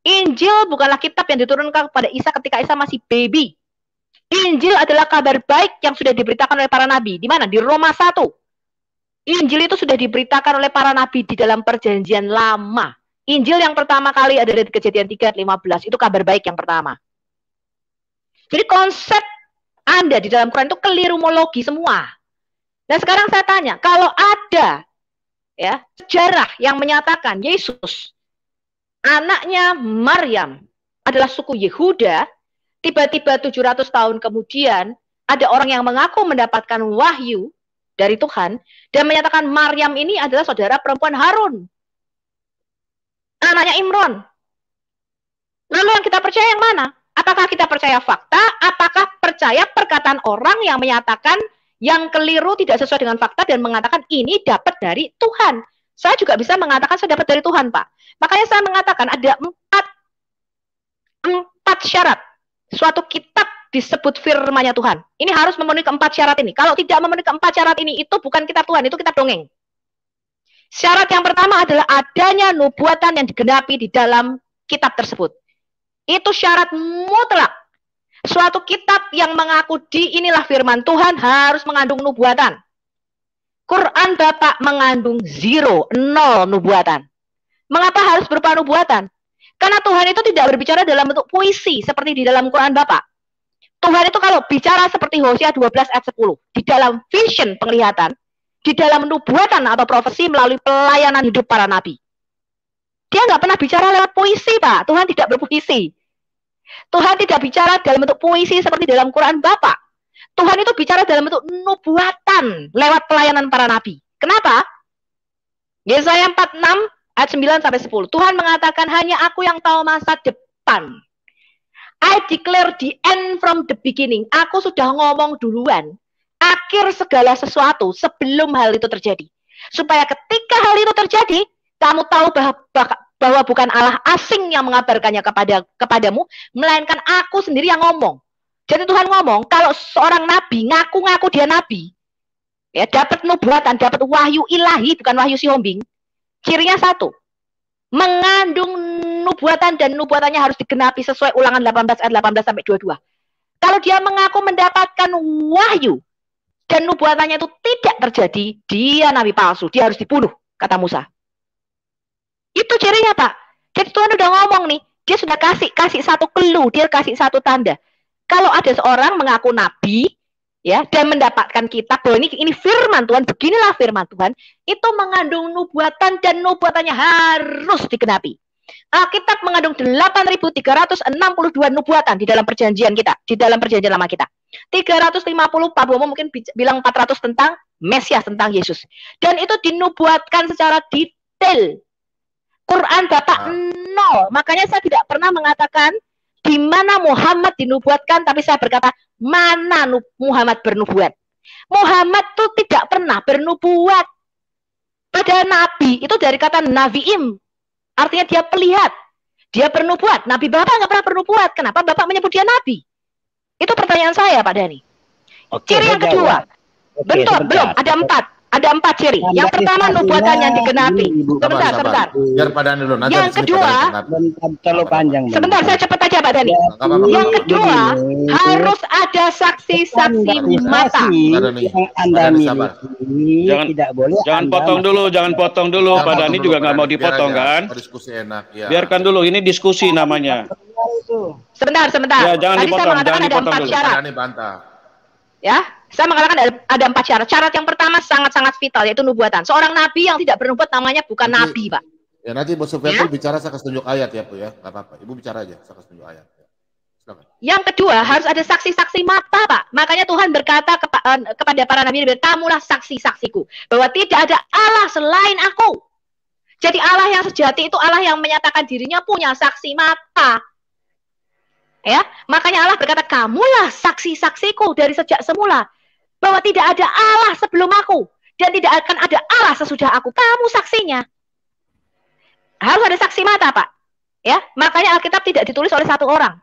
Injil bukanlah kitab yang diturunkan kepada Isa ketika Isa masih baby. Injil adalah kabar baik yang sudah diberitakan oleh para nabi. Di mana? Di Roma 1. Injil itu sudah diberitakan oleh para nabi di dalam perjanjian lama. Injil yang pertama kali ada di Kejadian 3:15. Itu kabar baik yang pertama. Jadi konsep Anda di dalam Quran itu kelirumologi semua. Dan sekarang saya tanya, kalau ada ya sejarah yang menyatakan Yesus anaknya Maryam adalah suku Yehuda, tiba-tiba 700 tahun kemudian ada orang yang mengaku mendapatkan wahyu dari Tuhan dan menyatakan Maryam ini adalah saudara perempuan Harun, anaknya Imron. Lalu yang kita percaya yang mana? Apakah kita percaya fakta? Apakah percaya perkataan orang yang menyatakan yang keliru tidak sesuai dengan fakta dan mengatakan ini dapat dari Tuhan? Saya juga bisa mengatakan saya dapat dari Tuhan, Pak. Makanya saya mengatakan ada empat syarat. Suatu kitab disebut firman-Nya Tuhan. Ini harus memenuhi keempat syarat ini. Kalau tidak memenuhi keempat syarat ini, itu bukan kitab Tuhan, itu kitab dongeng. Syarat yang pertama adalah adanya nubuatan yang digenapi di dalam kitab tersebut. Itu syarat mutlak. Suatu kitab yang mengaku inilah firman Tuhan harus mengandung nubuatan. Quran Bapak mengandung 0 nubuatan. Mengapa harus berupa nubuatan? Karena Tuhan itu tidak berbicara dalam bentuk puisi seperti di dalam Quran Bapak. Tuhan itu kalau bicara seperti Hosea 12 ayat 10, di dalam vision penglihatan, di dalam nubuatan atau profesi melalui pelayanan hidup para nabi. Dia nggak pernah bicara lewat puisi, Pak. Tuhan tidak berpuisi. Tuhan tidak bicara dalam bentuk puisi seperti dalam Quran Bapak. Tuhan itu bicara dalam bentuk nubuatan lewat pelayanan para nabi. Kenapa? Yesaya 46 ayat 9 sampai 10. Tuhan mengatakan hanya aku yang tahu masa depan. I declare the end from the beginning. Aku sudah ngomong duluan akhir segala sesuatu sebelum hal itu terjadi. Supaya ketika hal itu terjadi, kamu tahu bahwa bukan Allah asing yang mengabarkannya kepadamu, melainkan aku sendiri yang ngomong. Jadi Tuhan ngomong, kalau seorang nabi ngaku-ngaku dia nabi, ya dapat nubuatan, dapat wahyu ilahi, bukan wahyu si hombing. Cirinya satu, mengandung nubuatan dan nubuatannya harus digenapi sesuai Ulangan 18 ayat 18 sampai 22. Kalau dia mengaku mendapatkan wahyu dan nubuatannya itu tidak terjadi, dia nabi palsu, dia harus dibunuh, kata Musa. Itu cirinya, Pak. Jadi Tuhan udah ngomong nih, dia sudah kasih satu clue, dia kasih satu tanda. Kalau ada seorang mengaku nabi, ya, dan mendapatkan kitab bahwa ini firman Tuhan, beginilah firman Tuhan, itu mengandung nubuatan dan nubuatannya harus digenapi. Alkitab mengandung 8.362 nubuatan di dalam perjanjian kita, di dalam perjanjian lama kita. 350 Pak Bomo mungkin bilang 400 tentang Mesias, tentang Yesus. Dan itu dinubuatkan secara detail. Quran Bapak 0. Makanya saya tidak pernah mengatakan di mana Muhammad dinubuatkan, tapi saya berkata Mana Muhammad bernubuat? Muhammad tuh tidak pernah bernubuat. Pada nabi itu dari kata naviim, artinya dia pelihat, dia bernubuat. Nabi Bapak nggak pernah bernubuat. Kenapa Bapak menyebut dia nabi? Itu pertanyaan saya, Pak Dhani. Ciri yang kedua, belum, ada 4. Ada 4 ciri. Yang pertama nubuatannya digenapi. Sebentar. Biar Pak Dhani dulu. Yang kedua, terlalu panjang. Sebentar, saya cepat aja Pak Dhani. Yang kedua, harus ada saksi-saksi mata. Yang Anda miliki tidak boleh. Jangan potong dulu. Pak Dhani juga nggak mau dipotong kan? Diskusi enak. Ya. Biarkan dulu. Ini diskusi namanya. Sebentar. Ya, jangan Tadi dipotong. saya mengatakan ada 4 syarat. Pak Dhani bantah. Ya, saya mengatakan ada 4 syarat. Syarat yang pertama sangat-sangat vital, yaitu nubuatan. Seorang nabi yang tidak bernubuat namanya bukan nabi, Pak. Ya, nanti Bu Sufiatul bicara, saya kasih tunjuk ayat ya, Bu ya. Nggak apa-apa. Ibu bicara aja, saya kasih tunjuk ayat. Silakan. Yang kedua, harus ada saksi-saksi mata, Pak. Makanya Tuhan berkata kepada para nabi, "Kamulah saksi-saksiku, bahwa tidak ada Allah selain aku." Jadi Allah yang sejati itu Allah yang menyatakan dirinya punya saksi mata. Ya, makanya Allah berkata, "Kamulah saksi-saksiku dari sejak semula, bahwa tidak ada Allah sebelum aku dan tidak akan ada Allah sesudah aku." Kamu saksinya. Harus ada saksi mata, Pak. Ya, makanya Alkitab tidak ditulis oleh satu orang.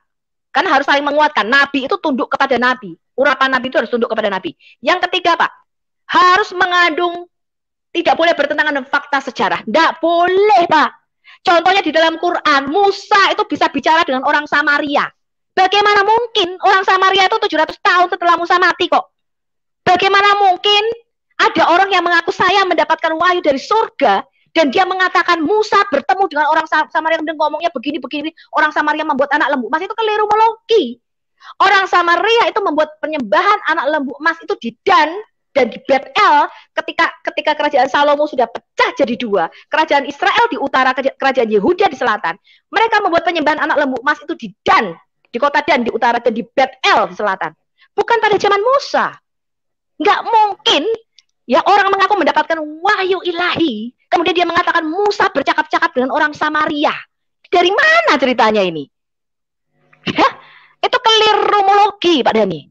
Kan harus saling menguatkan. Nabi itu tunduk kepada nabi. Urapan nabi itu harus tunduk kepada nabi. Yang ketiga, Pak, harus mengandung, tidak boleh bertentangan dengan fakta sejarah. Tidak boleh, Pak. Contohnya di dalam Quran, Musa itu bisa bicara dengan orang Samaria. Bagaimana mungkin orang Samaria itu 700 tahun setelah Musa mati kok? Bagaimana mungkin ada orang yang mengaku saya mendapatkan wahyu dari surga dan dia mengatakan Musa bertemu dengan orang Samaria dan ngomongnya begini-begini, orang Samaria membuat anak lembu emas, itu keliru-melogi. Orang Samaria itu membuat penyembahan anak lembu emas itu di Dan dan di Bet-El ketika kerajaan Salomo sudah pecah jadi 2. Kerajaan Israel di utara, kerajaan Yehuda di selatan. Mereka membuat penyembahan anak lembu emas itu di Dan, di kota Dan di utara, dan di Bet-El di selatan. Bukan pada zaman Musa. Nggak mungkin ya orang mengaku mendapatkan wahyu ilahi, kemudian dia mengatakan Musa bercakap-cakap dengan orang Samaria. Dari mana ceritanya ini? Ya, itu keliru-melogi, Pak Dhani.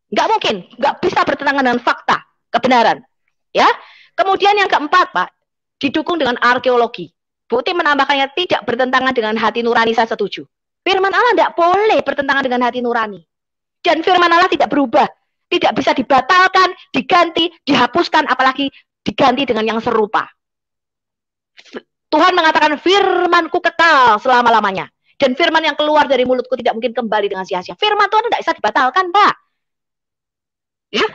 Nggak mungkin, nggak bisa bertentangan dengan fakta, kebenaran. Ya. Kemudian yang keempat, Pak, didukung dengan arkeologi. Bukti menambahkannya tidak bertentangan dengan hati nurani, saya setuju. Firman Allah tidak boleh bertentangan dengan hati nurani. Dan firman Allah tidak berubah. Tidak bisa dibatalkan, diganti, dihapuskan, apalagi diganti dengan yang serupa. Tuhan mengatakan firmanku kekal selama-lamanya. Dan firman yang keluar dari mulutku tidak mungkin kembali dengan sia-sia. Firman Tuhan tidak bisa dibatalkan, Pak. Ya,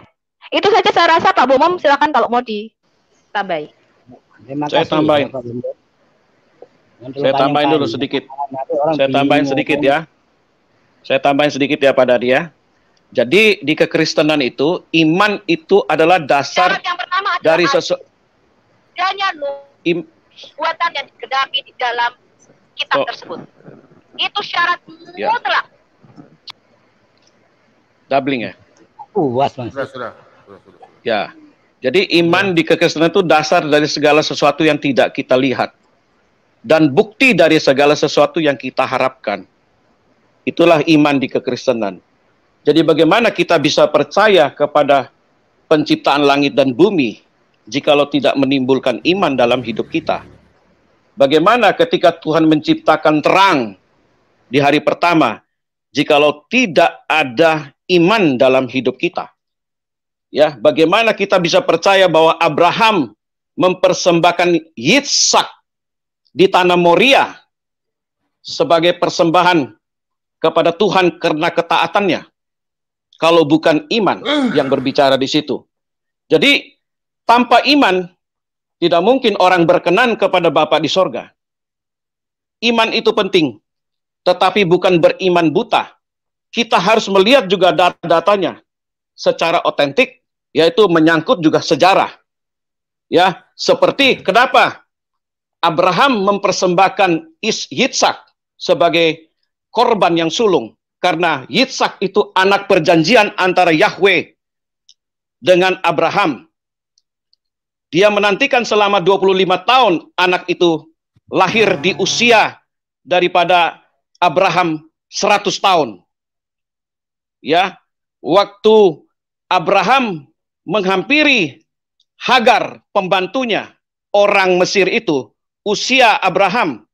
itu saja saya rasa, Pak Bomom, silakan kalau mau ditambahi. Saya tambahin. Saya tambahin dulu sedikit. Saya tambahin sedikit ya. Saya tambahin sedikit ya Pak Dhani ya. Jadi di kekristenan itu iman itu adalah dasar dari sesuatu. Buatan yang digenapi di dalam kitab tersebut. Itu syarat mutlak. Doubling ya. Puas, Mas. Sudah. Ya. Jadi iman di kekristenan itu dasar dari segala sesuatu yang tidak kita lihat. Dan bukti dari segala sesuatu yang kita harapkan. Itulah iman di kekristenan. Jadi bagaimana kita bisa percaya kepada penciptaan langit dan bumi jikalau tidak menimbulkan iman dalam hidup kita? Bagaimana ketika Tuhan menciptakan terang di hari pertama jikalau tidak ada iman dalam hidup kita? Ya, bagaimana kita bisa percaya bahwa Abraham mempersembahkan Yitzhak di tanah Moria sebagai persembahan kepada Tuhan karena ketaatannya, kalau bukan iman yang berbicara di situ? Jadi tanpa iman tidak mungkin orang berkenan kepada Bapa di sorga. Iman itu penting, tetapi bukan beriman buta. Kita harus melihat juga data-datanya secara otentik, yaitu menyangkut juga sejarah. Ya, seperti kenapa Abraham mempersembahkan Yitzhak sebagai korban yang sulung, karena Yitzhak itu anak perjanjian antara Yahweh dengan Abraham. Dia menantikan selama 25 tahun anak itu lahir di usia daripada Abraham 100 tahun. Ya, waktu Abraham menghampiri Hagar, pembantunya, orang Mesir itu, usia Abraham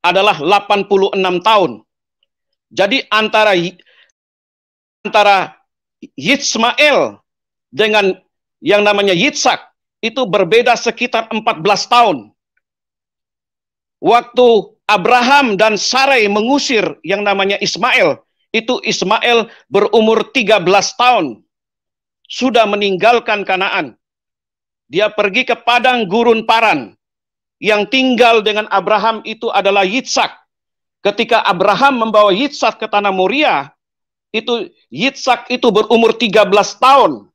adalah 86 tahun. Jadi antara Ismail dengan yang namanya Yitzhak itu berbeda sekitar 14 tahun. Waktu Abraham dan Sarai mengusir yang namanya Ismail, itu Ismail berumur 13 tahun. Sudah meninggalkan Kanaan. Dia pergi ke padang gurun Paran. Yang tinggal dengan Abraham itu adalah Yitzhak. Ketika Abraham membawa Yitzhak ke tanah Moria, itu Yitzhak itu berumur 13 tahun.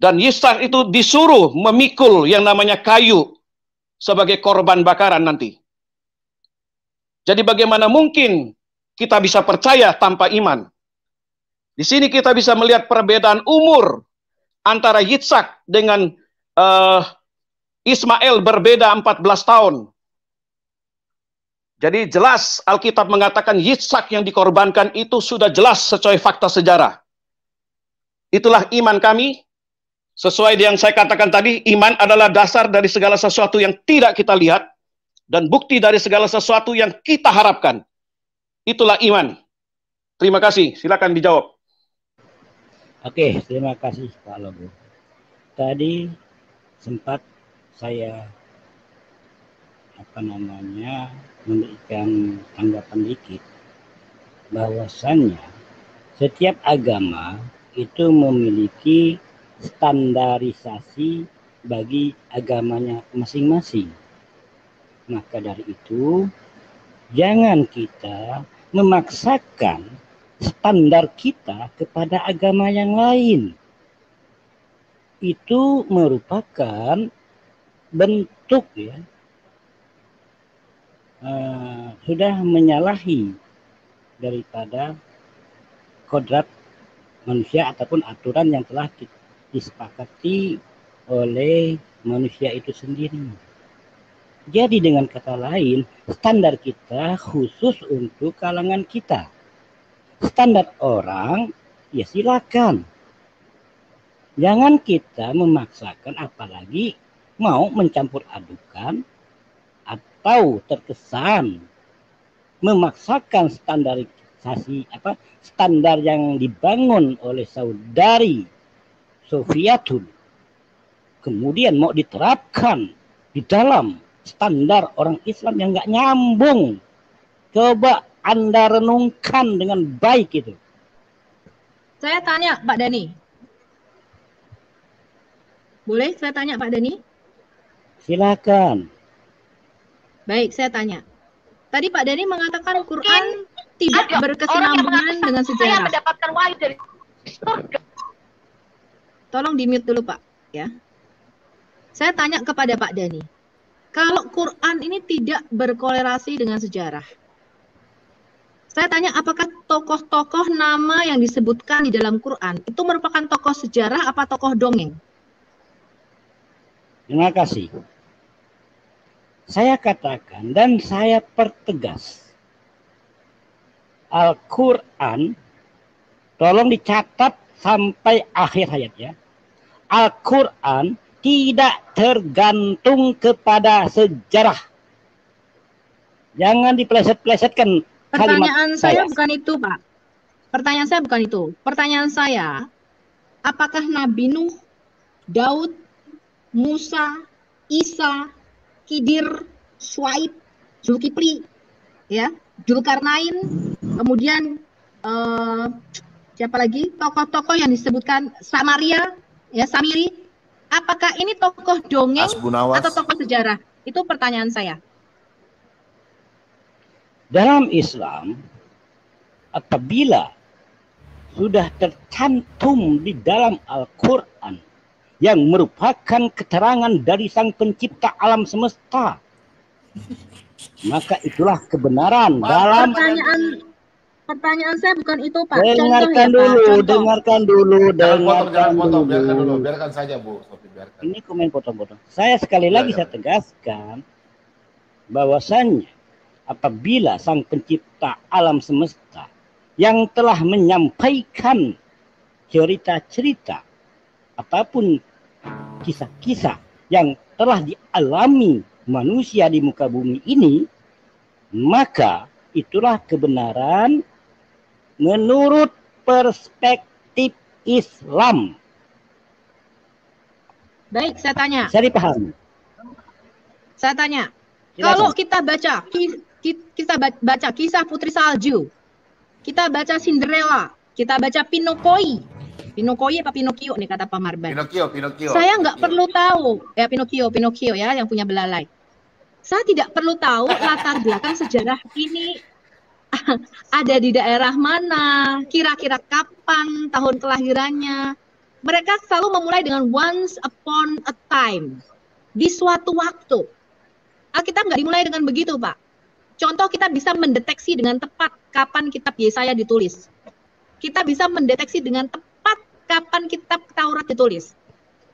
Dan Yitzhak itu disuruh memikul yang namanya kayu sebagai korban bakaran nanti. Jadi bagaimana mungkin kita bisa percaya tanpa iman? Di sini kita bisa melihat perbedaan umur antara Yitzhak dengan Ismail berbeda 14 tahun. Jadi jelas Alkitab mengatakan Yitzhak yang dikorbankan itu sudah jelas sesuai fakta sejarah. Itulah iman kami. Sesuai yang saya katakan tadi, iman adalah dasar dari segala sesuatu yang tidak kita lihat dan bukti dari segala sesuatu yang kita harapkan. Itulah iman. Terima kasih. Silakan dijawab. Oke, terima kasih Pak Lobo. Tadi sempat saya memberikan tanggapan dikit bahwasannya setiap agama itu memiliki standarisasi bagi agamanya masing-masing. Maka dari itu jangan kita memaksakan standar kita kepada agama yang lain. Itu merupakan bentuk sudah menyalahi daripada kodrat manusia ataupun aturan yang telah disepakati oleh manusia itu sendiri. Jadi dengan kata lain, standar kita khusus untuk kalangan kita. Standar orang, ya silakan. Jangan kita memaksakan, apalagi mau mencampur adukan atau terkesan memaksakan standar yang dibangun oleh saudari Sofiatul kemudian mau diterapkan di dalam standar orang Islam yang nggak nyambung. Coba Anda renungkan dengan baik itu. Saya tanya Pak Dhani. Boleh saya tanya Pak Dhani? Silakan. Baik, saya tanya. Tadi Pak Dhani mengatakan Quran tidak berkesinambungan dengan sejarah. Saya mendapatkan wahyu dari surga. Tolong di-mute dulu Pak, ya. Saya tanya kepada Pak Dhani, kalau Quran ini tidak berkorelasi dengan sejarah, saya tanya apakah tokoh-tokoh nama yang disebutkan di dalam Quran itu merupakan tokoh sejarah apa tokoh dongeng? Terima kasih. Saya katakan dan saya pertegas, Al-Quran, tolong dicatat sampai akhir hayat ya. Al-Quran tidak tergantung kepada sejarah. Jangan dipeleset-pelesetkan. Pertanyaan saya bukan itu, Pak. Pertanyaan saya bukan itu. Pertanyaan saya, apakah Nabi Nuh, Daud, Musa, Isa, Khidir, Syuaib, Zulkifli, ya, Dzulkarnain, kemudian siapa lagi tokoh-tokoh yang disebutkan Samaria, ya Samiri, apakah ini tokoh dongeng atau tokoh sejarah? Itu pertanyaan saya. Dalam Islam, apabila sudah tercantum di dalam Al-Quran yang merupakan keterangan dari Sang Pencipta alam semesta, maka itulah kebenaran. Dalam pertanyaan saya bukan itu, Pak. Dengarkan dulu, biarkan saja, Bu. Biarkan. Ini komen potong-potong. Saya sekali lagi saya tegaskan bahwasannya apabila Sang Pencipta alam semesta yang telah menyampaikan cerita-cerita ataupun kisah-kisah yang telah dialami manusia di muka bumi ini, maka itulah kebenaran menurut perspektif Islam. Baik, saya tanya. Bisa dipahami? Saya tanya. Silakan. Kalau kita baca kisah Putri Salju, kita baca Cinderella, kita baca Pinocchio. Pinocchio apa Pinocchio nih kata Pak Marban? Pinocchio. Saya nggak perlu tahu ya Pinocchio ya yang punya belalai. Saya tidak perlu tahu latar belakang sejarah ini ada di daerah mana, kira-kira kapan tahun kelahirannya. Mereka selalu memulai dengan once upon a time, di suatu waktu. Alkitab nggak dimulai dengan begitu, Pak. Contoh, kita bisa mendeteksi dengan tepat kapan kitab Yesaya ditulis. Kita bisa mendeteksi dengan tepat kapan kitab Taurat ditulis.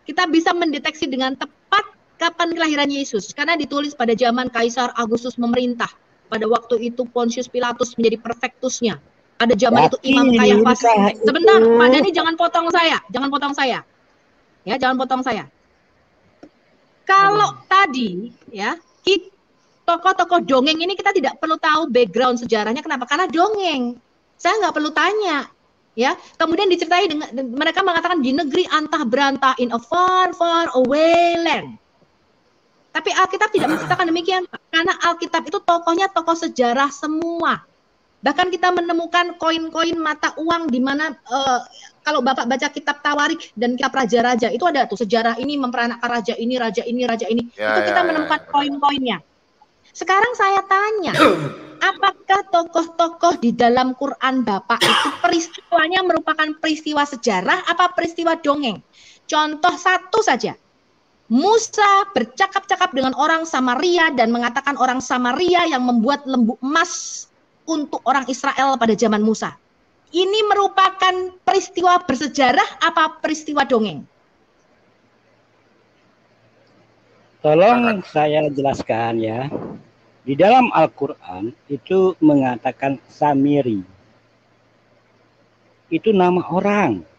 Kita bisa mendeteksi dengan tepat kapan kelahiran Yesus, karena ditulis pada zaman Kaisar Agustus memerintah. Pada waktu itu Pontius Pilatus menjadi prefektusnya. Pada zaman itu Imam Kayafas. Sebentar, Pak Dhani, jangan potong saya. Ya, jangan potong saya. Kalau tadi ya, tokoh-tokoh dongeng ini kita tidak perlu tahu background sejarahnya. Kenapa? Karena dongeng. Saya nggak perlu tanya. Ya, kemudian diceritai dengan mereka mengatakan di negeri antah berantah, in a far far away land. Tapi Alkitab tidak menceritakan demikian, Pak. Karena Alkitab itu tokohnya tokoh sejarah semua. Bahkan kita menemukan koin-koin mata uang di mana kalau Bapak baca kitab Tawarik dan kitab Raja-Raja itu ada tuh sejarah ini memperanakan raja ini, raja ini, raja ini. Itu kita menemukan koin-koinnya. Sekarang saya tanya, apakah tokoh-tokoh di dalam Quran Bapak itu peristiwanya merupakan peristiwa sejarah apa peristiwa dongeng? Contoh satu saja. Musa bercakap-cakap dengan orang Samaria dan mengatakan orang Samaria yang membuat lembu emas untuk orang Israel pada zaman Musa. Ini merupakan peristiwa bersejarah apa peristiwa dongeng? Tolong saya jelaskan ya. Di dalam Al-Quran itu mengatakan Samiri. Itu nama orang.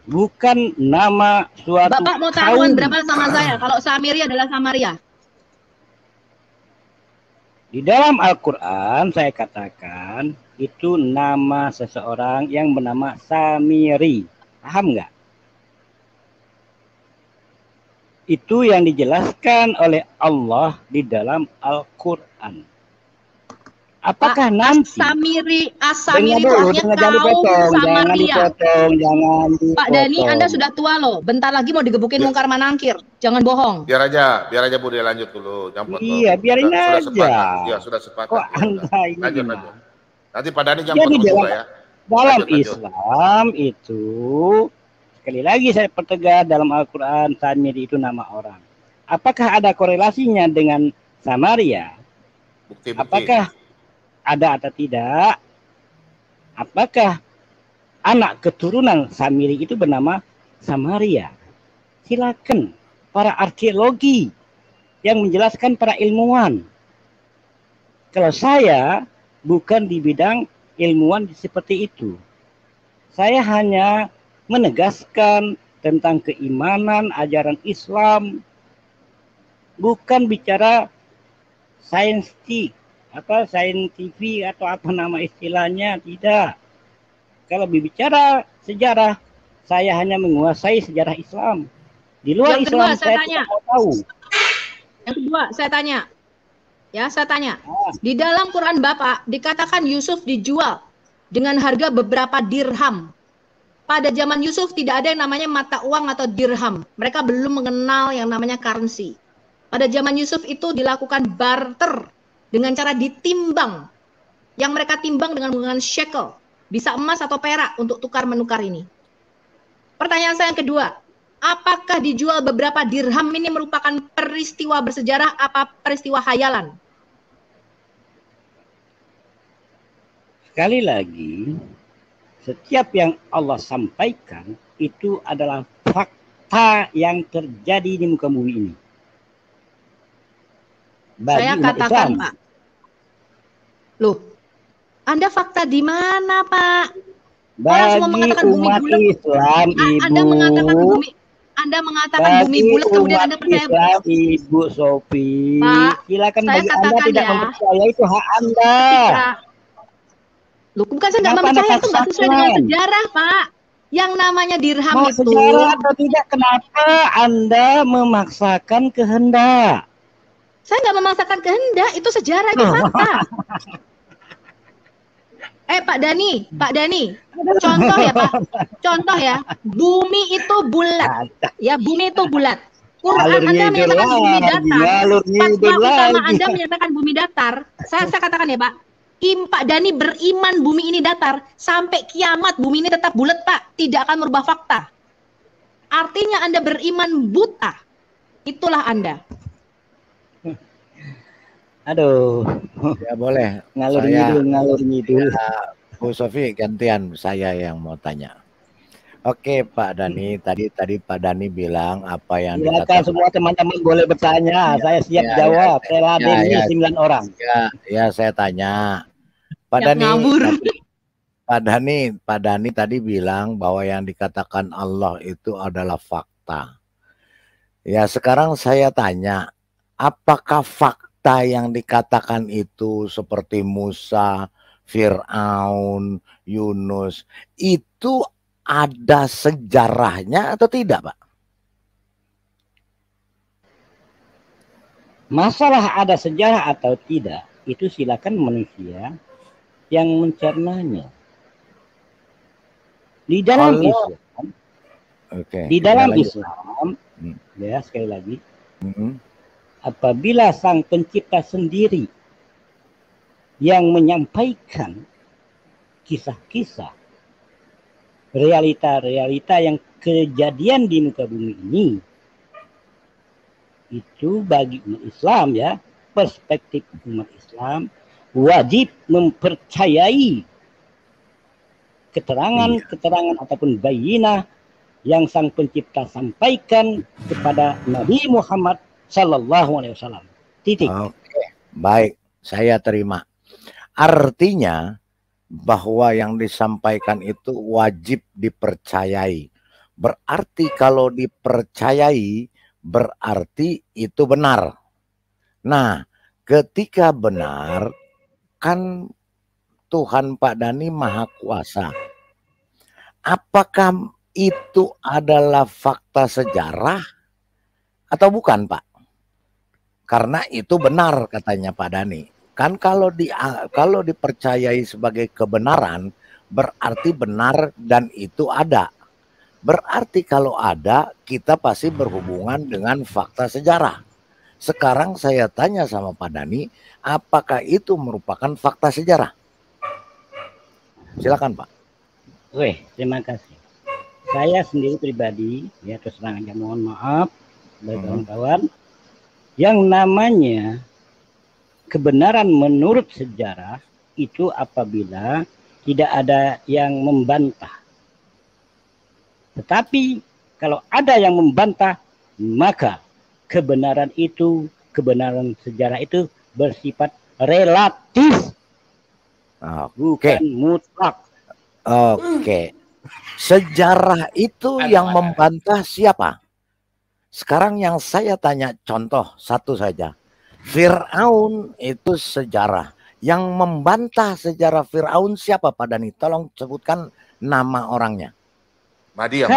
Bukan nama suatu Bapak mau taruhan berapa sama saya kalau Samiri adalah Samaria? Di dalam Al-Quran saya katakan itu nama seseorang yang bernama Samiri. Paham nggak? Itu yang dijelaskan oleh Allah di dalam Al-Quran. Apakah nanti Asamiri itu artinya kaum Samaria. Jangan dipotong. Pak Dhani, Anda sudah tua loh. Bentar lagi mau digebukin Mungkar Manangkir. Jangan bohong. Biar aja Bu dia lanjut dulu. Iya, biarin aja. Iya, sudah sepakat. Kok Anda ini? Lanjut. Nanti Pak Dhani jangan potong juga ya. Dalam Islam itu sekali lagi saya pertegas dalam Al-Quran Samiri itu nama orang. Apakah ada korelasinya dengan Samaria? Bukti. Apakah ada atau tidak? Apakah anak keturunan Samiri itu bernama Samaria? Silakan para arkeologi yang menjelaskan para ilmuwan. Kalau saya bukan di bidang ilmuwan seperti itu. Saya hanya menegaskan tentang keimanan ajaran Islam, bukan bicara saintifik atau apa nama istilahnya, tidak. Kalau berbicara sejarah, saya hanya menguasai sejarah Islam. Di luar yang kedua, Islam saya tidak mau tahu. Yang kedua, saya tanya. Di dalam Quran Bapak dikatakan Yusuf dijual dengan harga beberapa dirham. Pada zaman Yusuf tidak ada yang namanya mata uang atau dirham. Mereka belum mengenal yang namanya currency. Pada zaman Yusuf itu dilakukan barter dengan cara ditimbang. Yang mereka timbang dengan menggunakan shekel. Bisa emas atau perak untuk tukar-menukar ini. Pertanyaan saya yang kedua. Apakah dijual beberapa dirham ini merupakan peristiwa bersejarah apa peristiwa khayalan? Sekali lagi, setiap yang Allah sampaikan itu adalah fakta yang terjadi di muka bumi ini. Bagi saya katakan Islam, Pak. Loh, Anda fakta di mana, Pak? Orang semua mengatakan bumi bulat. Islam, Ibu. Anda mengatakan bumi bulat, kemudian Anda percaya Islam, Ibu Sofi. Pak, silakan saya bagi katakan Anda tidak mempercaya, itu hak Anda. Loh, bukan saya nggak mempercaya, itu nggak sesuai dengan sejarah, Pak. Yang namanya dirham mau itu. Sejarah atau tidak, kenapa Anda memaksakan kehendak? Saya nggak memaksakan kehendak, itu sejarah, itu fakta. Pak Dani, contoh ya Pak, contoh ya, bumi itu bulat, ya bumi itu bulat. Quran Anda menyatakan bumi datar, fatwa utama Anda menyatakan bumi datar. Saya katakan ya Pak, Pak Dani beriman bumi ini datar, sampai kiamat bumi ini tetap bulat Pak, tidak akan merubah fakta. Artinya Anda beriman buta, itulah Anda. Aduh, ya boleh. Ngalur ngidul. Ya, Bu Sofi, gantian saya yang mau tanya. Oke, Pak Dani, tadi Pak Dani bilang apa yang dikatakan. Semua teman-teman boleh bertanya, saya siap jawab. Saya ladeni 9 orang. Ya, saya tanya. Pak Dani tadi bilang bahwa yang dikatakan Allah itu adalah fakta. Ya, sekarang saya tanya, apakah fakta yang dikatakan itu seperti Musa, Fir'aun, Yunus, itu ada sejarahnya atau tidak, Pak? Masalah ada sejarah atau tidak, itu silakan manusia yang mencernanya. Di dalam Islam, di dalam Islam, ya sekali lagi, apabila Sang Pencipta sendiri yang menyampaikan kisah-kisah, realita-realita yang kejadian di muka bumi ini, itu bagi umat Islam ya, perspektif umat Islam wajib mempercayai keterangan-keterangan ataupun bayinah yang Sang Pencipta sampaikan kepada Nabi Muhammad Sallallahu Alaihi Wasallam. Titik. Oke, baik, saya terima. Artinya bahwa yang disampaikan itu wajib dipercayai. Berarti kalau dipercayai, berarti itu benar. Nah, ketika benar, kan Tuhan Pak Dani Maha Kuasa. Apakah itu adalah fakta sejarah atau bukan, Pak? Karena itu benar katanya Pak Dani. Kan kalau dipercayai sebagai kebenaran berarti benar dan itu ada. Berarti kalau ada kita pasti berhubungan dengan fakta sejarah. Sekarang saya tanya sama Pak Dani, apakah itu merupakan fakta sejarah? Silakan Pak. Oke, terima kasih. Saya sendiri pribadi ya terus terang aja mohon maaf dari kawan-kawan. Yang namanya kebenaran menurut sejarah itu apabila tidak ada yang membantah. Tetapi kalau ada yang membantah, maka kebenaran kebenaran sejarah itu bersifat relatif. Bukan mutlak. Oke. Sejarah itu yang membantah siapa? Sekarang yang saya tanya contoh satu saja. Fir'aun itu sejarah. Yang membantah sejarah Fir'aun siapa Pak Dani? Tolong sebutkan nama orangnya. Madia.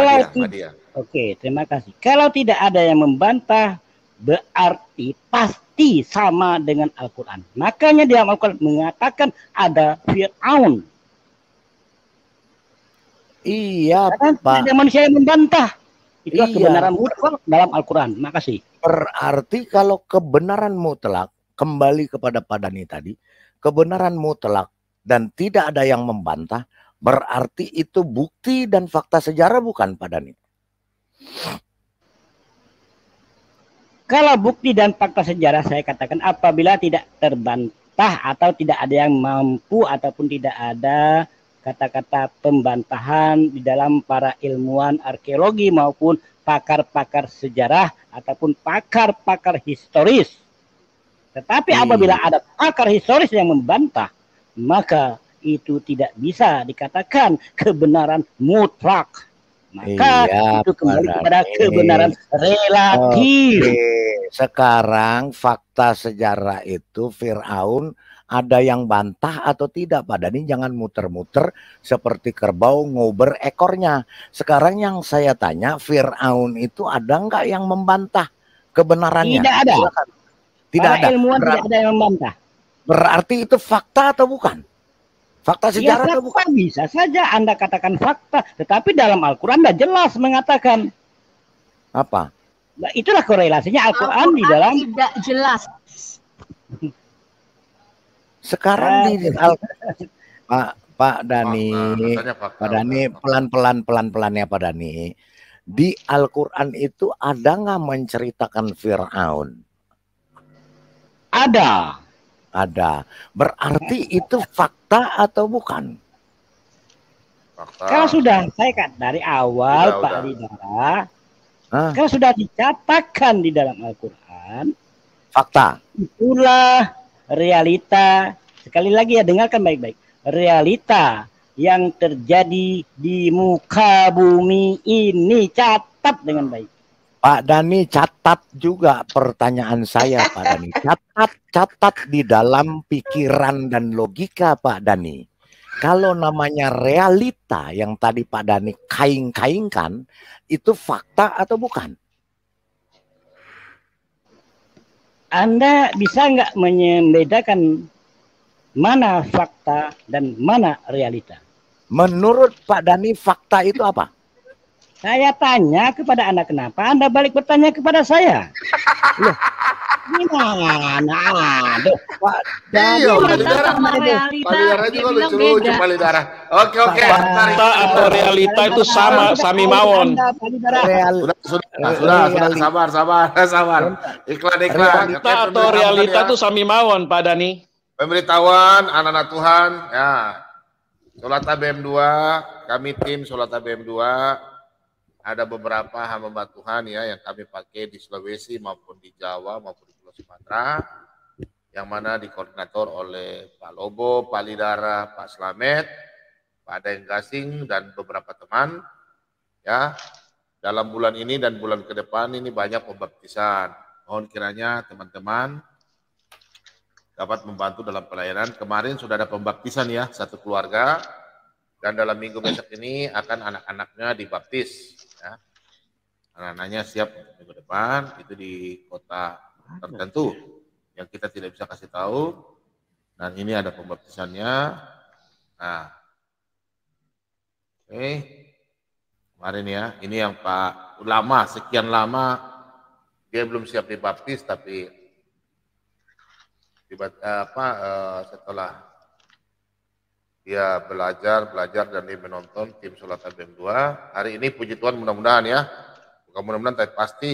Oke, terima kasih. Kalau tidak ada yang membantah, berarti pasti sama dengan Al-Quran. Makanya di Al-Quran mengatakan ada Fir'aun. Iya, Pak. Ada manusia yang membantah. Itulah kebenaran mutlak dalam Al-Quran. Makasih. Berarti kalau kebenaran mutlak, kembali kepada Pak Dani tadi, kebenaran mutlak dan tidak ada yang membantah, berarti itu bukti dan fakta sejarah bukan Pak Dani? Kalau bukti dan fakta sejarah saya katakan apabila tidak terbantah atau tidak ada yang mampu ataupun tidak ada kata-kata pembantahan di dalam para ilmuwan arkeologi maupun pakar-pakar sejarah ataupun pakar-pakar historis. Tetapi apabila ada pakar historis yang membantah, maka itu tidak bisa dikatakan kebenaran mutlak. Maka itu kembali kepada kebenaran relatif. Sekarang fakta sejarah itu Fir'aun ada yang bantah atau tidak, Pak Dhani? Jangan muter-muter seperti kerbau ngober ekornya. Sekarang yang saya tanya, Fir'aun itu ada nggak yang membantah kebenarannya? Tidak ada. Tidak ada. Ilmuwan tidak ada yang membantah. Berarti itu fakta atau bukan? Fakta sejarah atau bukan? Bisa saja Anda katakan fakta, tetapi dalam Al-Quran tidak jelas mengatakan. Apa? Nah, itulah korelasinya Al-Quran di dalam tidak jelas. Sekarang di Pak Dhani, Pak Dhani pelan-pelan ya Pak Dhani. Di Al-Quran itu ada nggak menceritakan Fir'aun? Ada. Ada. Berarti itu fakta atau bukan? Fakta. Kalau sudah saya kan dari awal Pak Lidara, kalau sudah dicatatkan di dalam Al-Quran, fakta. Itulah realita. Sekali lagi ya, dengarkan baik-baik. Realita yang terjadi di muka bumi ini, catat dengan baik. Pak Dhani, catat juga pertanyaan saya, Pak Dhani. Catat di dalam pikiran dan logika, Pak Dhani. Kalau namanya realita yang tadi Pak Dhani kaing-kaingkan, itu fakta atau bukan? Anda bisa nggak membedakan mana fakta dan mana realita? Menurut Pak Dhani, fakta itu apa? Saya tanya kepada Anda, kenapa Anda balik bertanya kepada saya? Loh, gimana? Aduh, Pak Palidara juga lucu-lucu Palidara. Oke. Fakta atau realita itu sama, sami mawon. Sudah, sabar. Iklan. Fakta atau realita itu sami mawon, Pak Dhani. Pemberitahuan anak-anak Tuhan, ya. Sholat ABM 2, kami tim Sholat ABM 2. Ada beberapa hamba Tuhan ya yang kami pakai di Sulawesi maupun di Jawa maupun di Pulau Sumatera, yang mana dikoordinator oleh Pak Lobo, Pak Lidara, Pak Slamet, Pak Daeng Gasing dan beberapa teman ya. Dalam bulan ini dan bulan ke depan ini banyak pembaptisan. Mohon kiranya teman-teman dapat membantu dalam pelayanan. Kemarin sudah ada pembaptisan ya, satu keluarga, dan dalam minggu besok ini akan anak-anaknya dibaptis. Ya. Anak-anaknya siap untuk minggu depan, itu di kota tertentu yang kita tidak bisa kasih tahu. Dan ini ada pembaptisannya. Nah, oke. Kemarin ya, ini yang Pak lama, sekian lama dia belum siap dibaptis, tapi setelah dia belajar dan dia menonton tim Sholat ABM 2. Hari ini puji Tuhan mudah-mudahan ya. Bukan mudah-mudahan tapi pasti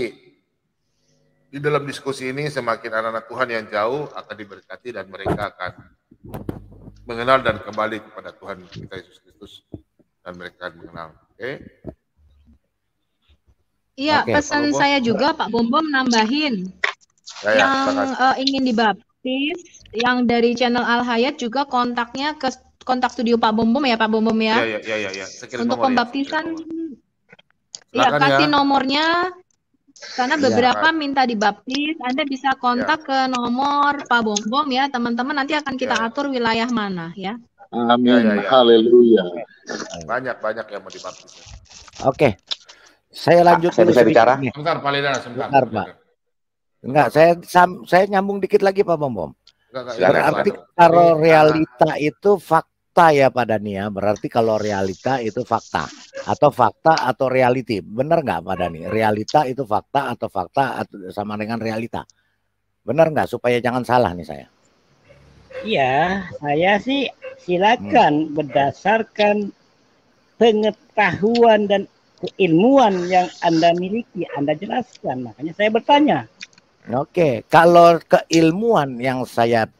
di dalam diskusi ini semakin anak-anak Tuhan yang jauh akan diberkati dan mereka akan mengenal dan kembali kepada Tuhan kita Yesus Kristus dan mereka akan mengenal. Oke. Iya, pesan saya juga Pak Bombom nambahin. Yang ingin dibaptis, yang dari channel Al Hayat juga kontak studio Pak Bombom ya Pak Bombom ya. Iya. Untuk pembaptisan ya kasih nomornya karena beberapa minta dibaptis. Anda bisa kontak ke nomor Pak Bombom ya teman-teman, nanti akan kita atur wilayah mana ya. Amin. Haleluya. Banyak yang mau dibaptis. Oke. Saya lanjut dulu. Saya bicara. Sebentar Pak Lidara, sebentar Pak. Enggak, saya nyambung dikit lagi Pak Bombom. Berarti kalau realita itu fakta ya Pak Dhani ya. Berarti kalau realita itu fakta atau reality. Benar nggak Pak Dhani? Realita itu fakta atau sama dengan realita. Benar nggak? Supaya jangan salah nih saya. Iya, saya sih silakan berdasarkan pengetahuan dan keilmuan yang Anda miliki, Anda jelaskan. Makanya saya bertanya. Oke, kalau keilmuan yang saya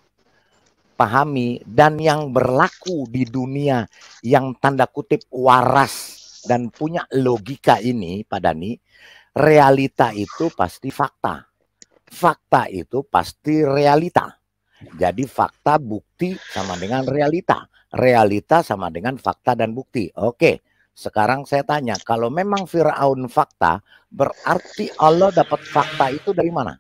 pahami dan yang berlaku di dunia yang tanda kutip waras dan punya logika ini, Pak Dhani, realita itu pasti fakta. Fakta itu pasti realita. Jadi fakta bukti sama dengan realita. realita sama dengan fakta dan bukti. Oke, sekarang saya tanya, kalau memang Fir'aun fakta, berarti Allah dapat fakta itu dari mana?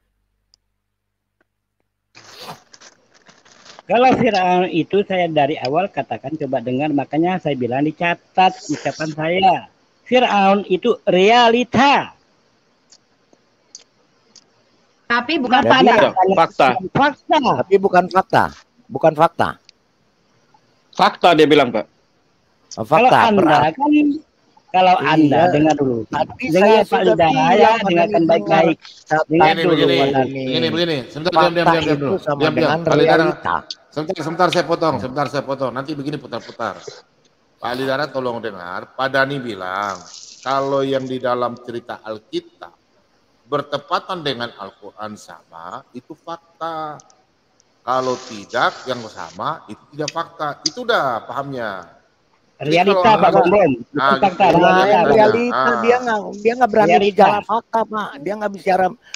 Kalau Fir'aun itu saya dari awal katakan coba dengar, makanya saya bilang dicatat ucapan saya. Fir'aun itu realita. Tapi bukan fakta. Fakta. Tapi bukan fakta. Bukan fakta. Fakta dia bilang, Pak. Fakta. Kalau Anda dengar dulu. Tadi dengar saya Pak Lidara ya, dengarkan baik-baik. Begini. Sebentar, diam. Sebentar saya potong. Nanti begini putar-putar. Pak Lidara tolong dengar. Pak Dani bilang, kalau yang di dalam cerita Alkitab bertepatan dengan Al-Quran sama, itu fakta. Kalau tidak, yang sama, itu tidak fakta. Itu udah pahamnya. Realita Pak Bombom. Realita dia nggak berani bicara fakta, Pak. Dia nggak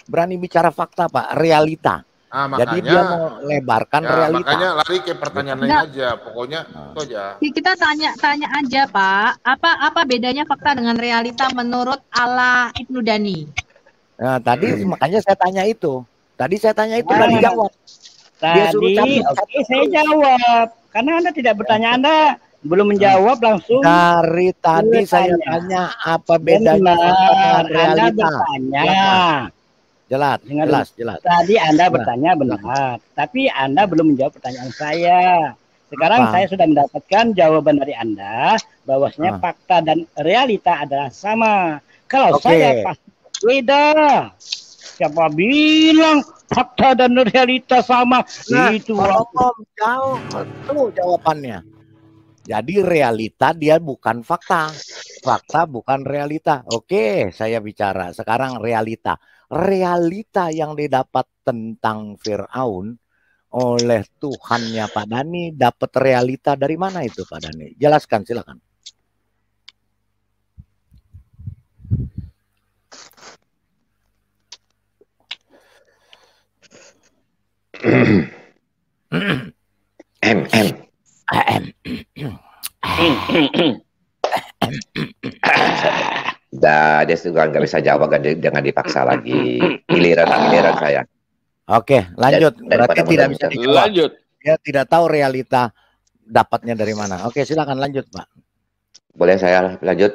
berani bicara fakta, Pak. Realita. Makanya, jadi dia mau lebarkan realita. Makanya lari ke pertanyaan lain aja. Pokoknya itu aja. Kita tanya aja, Pak. Apa bedanya fakta dengan realita menurut Allah Ibnu Dani? Nah, tadi makanya saya tanya itu. Tadi nggak dijawab. Tadi oke, saya jawab. Karena Anda tidak bertanya, Anda belum menjawab langsung. Dari tadi saya tanya apa bedanya dengan realita. Anda bertanya. Jelas. Tadi Anda bertanya benar, tapi Anda belum menjawab pertanyaan saya. Sekarang saya sudah mendapatkan jawaban dari Anda bahwasanya fakta dan realita adalah sama. Kalau saya pasti beda. Siapa bilang fakta dan realita sama? Itu jauh betul jawabannya. Jadi realita dia bukan fakta. Fakta bukan realita. Oke, saya bicara. Sekarang realita. Realita yang didapat tentang Fir'aun oleh Tuhannya Pak Dani, dapat realita dari mana itu Pak Dani? Jelaskan, silakan. Dia juga nggak bisa jawab, jangan dipaksa lagi. Giliran saya. Oke, lanjut. Berarti tidak bisa dijawab. Lanjut. Dia tidak tahu realita dapatnya dari mana. Oke, silakan lanjut, Pak. Boleh saya lanjut?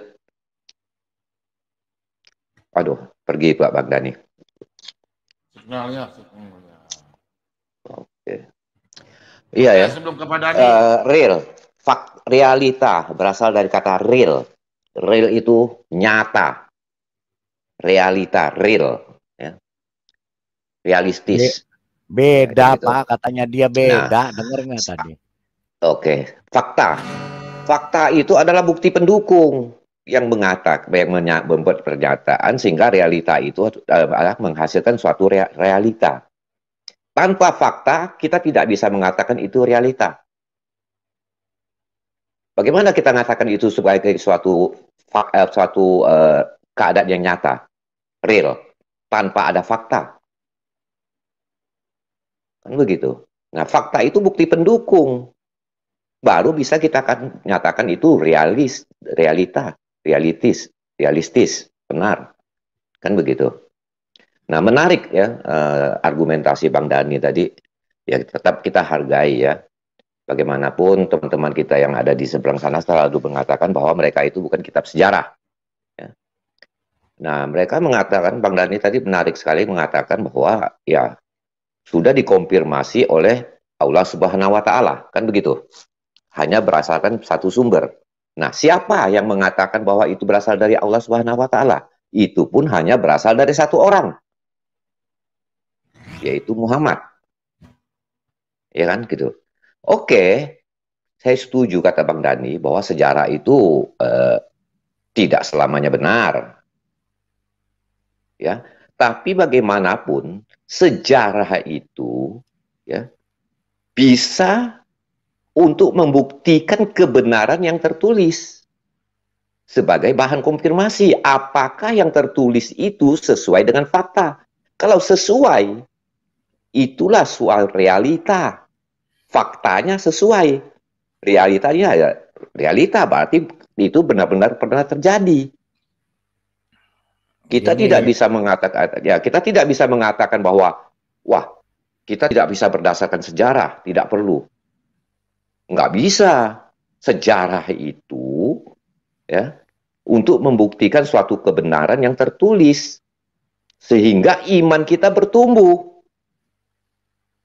Aduh, pergi Pak Bagdani. Signalnya. Oke. Iya ya. Sebelum kepada real, realita berasal dari kata real. Real itu nyata. Realita, real. Ya. Realistis. Beda, gitu. Pak. Katanya dia beda. Dengar nggak tadi? Oke. Fakta. Fakta itu adalah bukti pendukung yang membuat pernyataan sehingga realita itu adalah menghasilkan suatu realita. Tanpa fakta, kita tidak bisa mengatakan itu realita. Bagaimana kita mengatakan itu sebagai suatu keadaan yang nyata, real, tanpa ada fakta? Kan begitu. Nah, fakta itu bukti pendukung. Baru bisa kita akan nyatakan itu realistis, benar. Kan begitu. Nah, menarik ya argumentasi Bang Dani tadi. Ya tetap kita hargai ya. Bagaimanapun teman-teman kita yang ada di seberang sana selalu mengatakan bahwa mereka itu bukan kitab sejarah. Ya. Nah, mereka mengatakan, Bang Dani tadi menarik sekali mengatakan bahwa ya sudah dikonfirmasi oleh Allah Subhanahu wa Ta'ala. Kan begitu. Hanya berdasarkan satu sumber. Nah, siapa yang mengatakan bahwa itu berasal dari Allah Subhanahu wa Ta'ala? Itu pun hanya berasal dari satu orang, yaitu Muhammad. Ya kan gitu. Oke, saya setuju kata Bang Dani bahwa sejarah itu tidak selamanya benar. Ya, tapi bagaimanapun sejarah itu ya bisa untuk membuktikan kebenaran yang tertulis sebagai bahan konfirmasi apakah yang tertulis itu sesuai dengan fakta. Kalau sesuai, itulah soal realita. Faktanya sesuai. Realitanya ya realita, berarti itu benar-benar pernah terjadi. Kita tidak bisa mengatakan, ya kita tidak bisa mengatakan bahwa, wah, kita tidak bisa berdasarkan sejarah, tidak perlu. Nggak bisa. Sejarah itu, ya, untuk membuktikan suatu kebenaran yang tertulis, sehingga iman kita bertumbuh.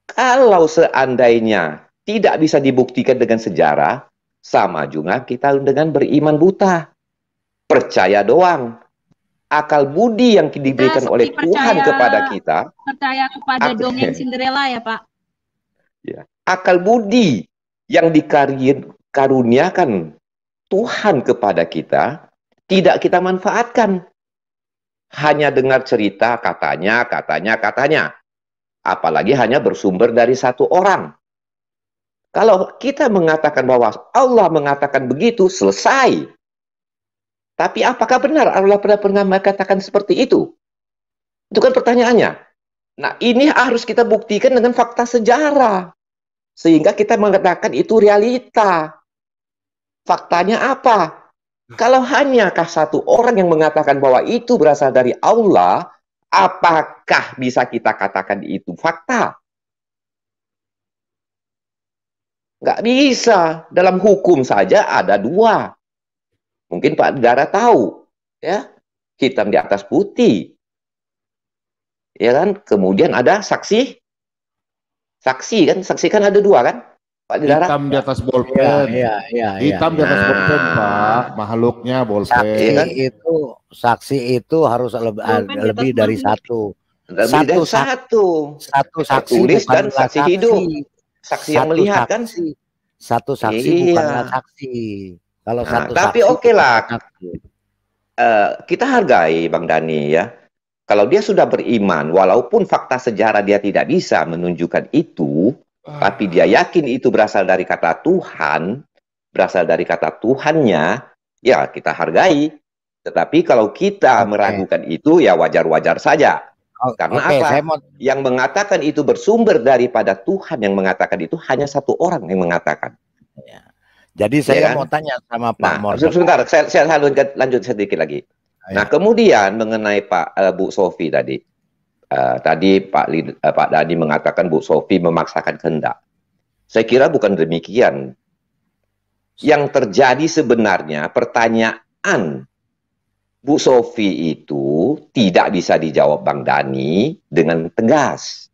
Kalau seandainya tidak bisa dibuktikan dengan sejarah, sama juga kita dengan beriman buta. Percaya doang. Akal budi yang diberikan oleh Tuhan kepada kita. Percaya kepada dongeng Cinderella ya Pak? Ya. Akal budi yang dikaruniakan Tuhan kepada kita, tidak kita manfaatkan. Hanya dengar cerita katanya. Apalagi hanya bersumber dari satu orang. Kalau kita mengatakan bahwa Allah mengatakan begitu, selesai. Tapi apakah benar Allah pernah mengatakan seperti itu? Itu kan pertanyaannya. Nah, ini harus kita buktikan dengan fakta sejarah. Sehingga kita mengatakan itu realita. Faktanya apa? Kalau hanyakah satu orang yang mengatakan bahwa itu berasal dari Allah, apakah bisa kita katakan itu fakta? Nggak bisa. Dalam hukum saja ada dua. Mungkin Pak Dara tahu, ya, hitam di atas putih, ya kan? Kemudian ada saksi kan ada dua kan, Pak Dara? Hitam di atas bolpen, hitam di atas bolpen, Pak, makhluknya bolpen. Saksi itu harus lebih dari satu. Satu saksi tulis dan saksi hidup, saksi yang melihat kan? Satu saksi bukanlah saksi. Kalau tapi oke lah, kita hargai Bang Dani ya. Kalau dia sudah beriman, walaupun fakta sejarah dia tidak bisa menunjukkan itu, tapi dia yakin itu berasal dari kata Tuhan, berasal dari kata Tuhannya, ya kita hargai. Tetapi kalau kita meragukan itu, ya wajar-wajar saja. Karena apa? Yang mengatakan itu bersumber daripada Tuhan, yang mengatakan itu hanya satu orang yang mengatakan. Ya. Jadi saya mau tanya sama Pak Mor. Sebentar, saya lanjut sedikit lagi. Nah, kemudian mengenai Bu Sofi tadi. Tadi Pak Dani mengatakan Bu Sofi memaksakan kehendak. Saya kira bukan demikian. Yang terjadi sebenarnya pertanyaan Bu Sofi itu tidak bisa dijawab Bang Dani dengan tegas.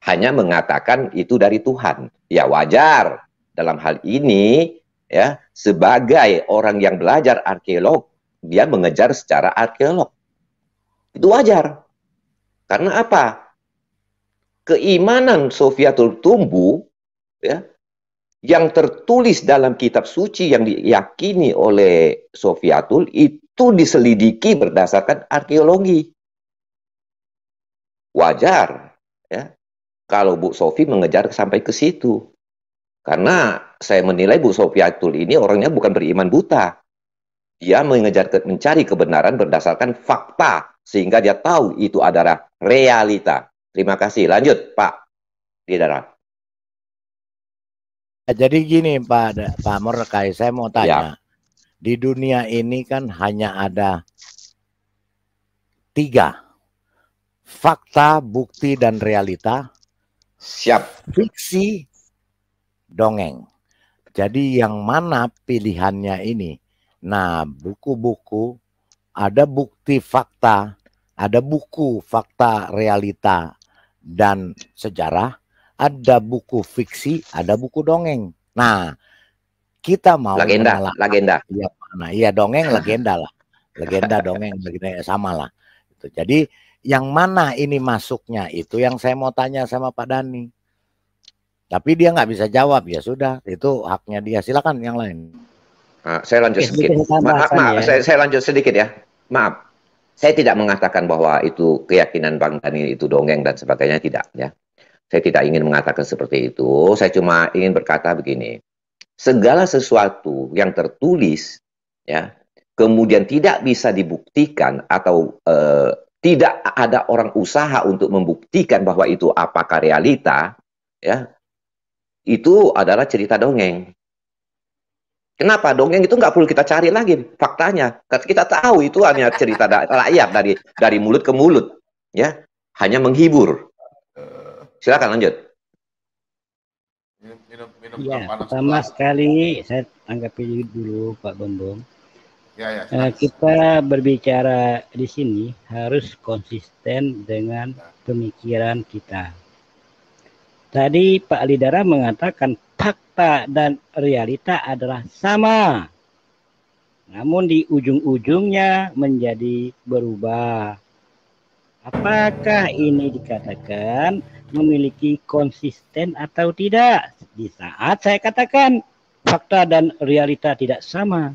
Hanya mengatakan itu dari Tuhan. Ya wajar. Dalam hal ini, ya, sebagai orang yang belajar arkeolog, dia mengejar secara arkeolog. Itu wajar. Karena apa? Keimanan Sofiatul tumbuh, ya, yang tertulis dalam kitab suci yang diyakini oleh Sofiatul itu diselidiki berdasarkan arkeologi. Wajar, ya, kalau Bu Sofi mengejar sampai ke situ. Karena saya menilai Bu Sofiatul ini orangnya bukan beriman buta. Dia mencari kebenaran berdasarkan fakta. Sehingga dia tahu itu adalah realita. Terima kasih. Lanjut, Pak Didara. Jadi gini, Pak Mordechai, saya mau tanya. Ya. Di dunia ini kan hanya ada 3. Fakta, bukti, dan realita. Siap. Fiksi, dongeng. Jadi yang mana pilihannya ini? Nah, buku-buku ada bukti fakta, ada buku fakta realita dan sejarah, ada buku fiksi, ada buku dongeng. Nah, kita mau legenda. Ya, nah, iya dongeng legenda lah. Legenda dongeng legenda sama lah. Jadi yang mana ini masuknya itu yang saya mau tanya sama Pak Dani. Tapi dia nggak bisa jawab, ya sudah, itu haknya dia. Silakan yang lain. Saya lanjut sedikit. Maaf, saya lanjut sedikit ya. Maaf, saya tidak mengatakan bahwa itu keyakinan Bang Dani itu dongeng dan sebagainya, tidak ya. Saya tidak ingin mengatakan seperti itu. Saya cuma ingin berkata begini. Segala sesuatu yang tertulis, ya, kemudian tidak bisa dibuktikan atau tidak ada orang usaha untuk membuktikan bahwa itu apakah realita, ya. Itu adalah cerita dongeng. Kenapa? Dongeng itu nggak perlu kita cari lagi faktanya. Kita tahu itu hanya cerita rakyat dari mulut ke mulut, ya, hanya menghibur. Silakan lanjut. Ya, pertama sekali saya tanggapi dulu Pak Bombom. Ya, kita berbicara di sini harus konsisten dengan pemikiran kita. Tadi Pak Lidara mengatakan fakta dan realita adalah sama. Namun di ujung-ujungnya menjadi berubah. Apakah ini dikatakan memiliki konsisten atau tidak? Di saat saya katakan fakta dan realita tidak sama.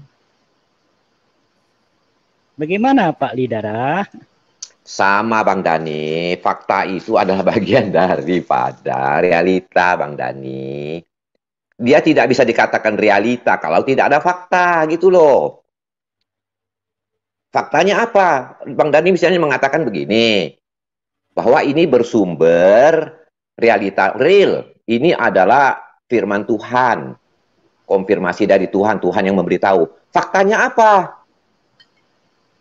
Bagaimana Pak Lidara? Sama Bang Dani, fakta itu adalah bagian daripada realita Bang Dani. Dia tidak bisa dikatakan realita kalau tidak ada fakta gitu loh. Faktanya apa? Bang Dani misalnya mengatakan begini, bahwa ini bersumber realita real. Ini adalah firman Tuhan, konfirmasi dari Tuhan, Tuhan yang memberitahu. Faktanya apa?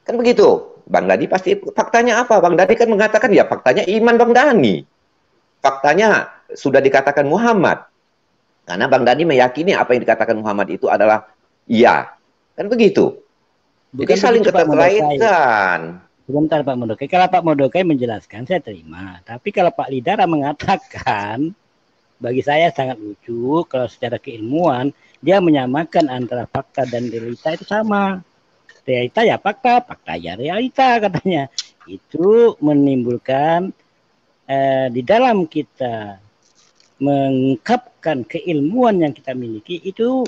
Kan begitu. Bang Dani pasti faktanya apa? Bang Dani kan mengatakan ya faktanya iman Bang Dani. Faktanya sudah dikatakan Muhammad. Karena Bang Dani meyakini apa yang dikatakan Muhammad itu adalah iya. Kan begitu. Jadi saling keterkaitan. Sebentar Pak Modokai. Kalau Pak Modokai menjelaskan saya terima. Tapi kalau Pak Lidara mengatakan, bagi saya sangat lucu kalau secara keilmuan dia menyamakan antara fakta dan realita itu sama. Realita ya fakta, fakta ya realita katanya. Itu menimbulkan di dalam kita mengungkapkan keilmuan yang kita miliki itu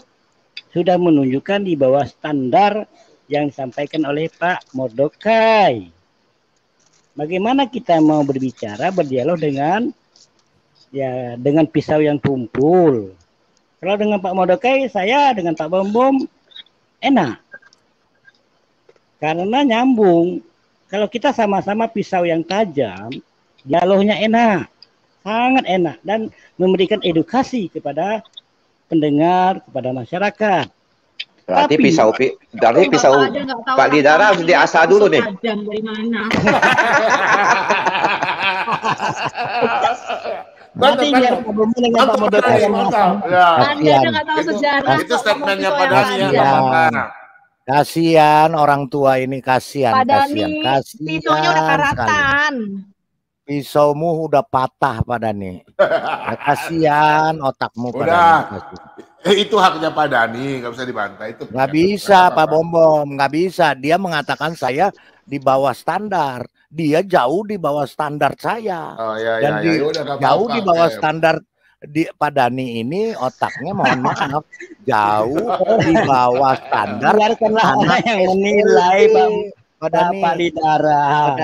sudah menunjukkan di bawah standar yang disampaikan oleh Pak Modokai. Bagaimana kita mau berbicara, berdialog dengan pisau yang tumpul. Kalau dengan Pak Modokai, saya dengan Pak Bombom enak. Karena nyambung. Kalau kita sama-sama pisau yang tajam, dialognya enak. Sangat enak. Dan memberikan edukasi kepada pendengar, kepada masyarakat. Berarti pisau Pak Lidara harus diasah dulu nih. Tajam dari mana? Nanti biar Pak Bombom dengan Pak Modokai yang Anda nggak tahu sejarah. Itu statementnya Pak Dani yang kasihan orang tua ini, kasihan. Pisaunya udah karatan. Pisaumu udah patah Pak Dani. Kasihan otakmu Pak Dani. Itu haknya Pak Dani, nggak bisa dibantah itu. Nggak bisa Pak Bombom, nggak bisa. Dia mengatakan saya di bawah standar. Dia jauh di bawah standar saya. Dan jauh di bawah standar. Pak Dani ini otaknya mohon maaf jauh di bawah standar. Biarkanlah orang yang menilai Pak Lidara.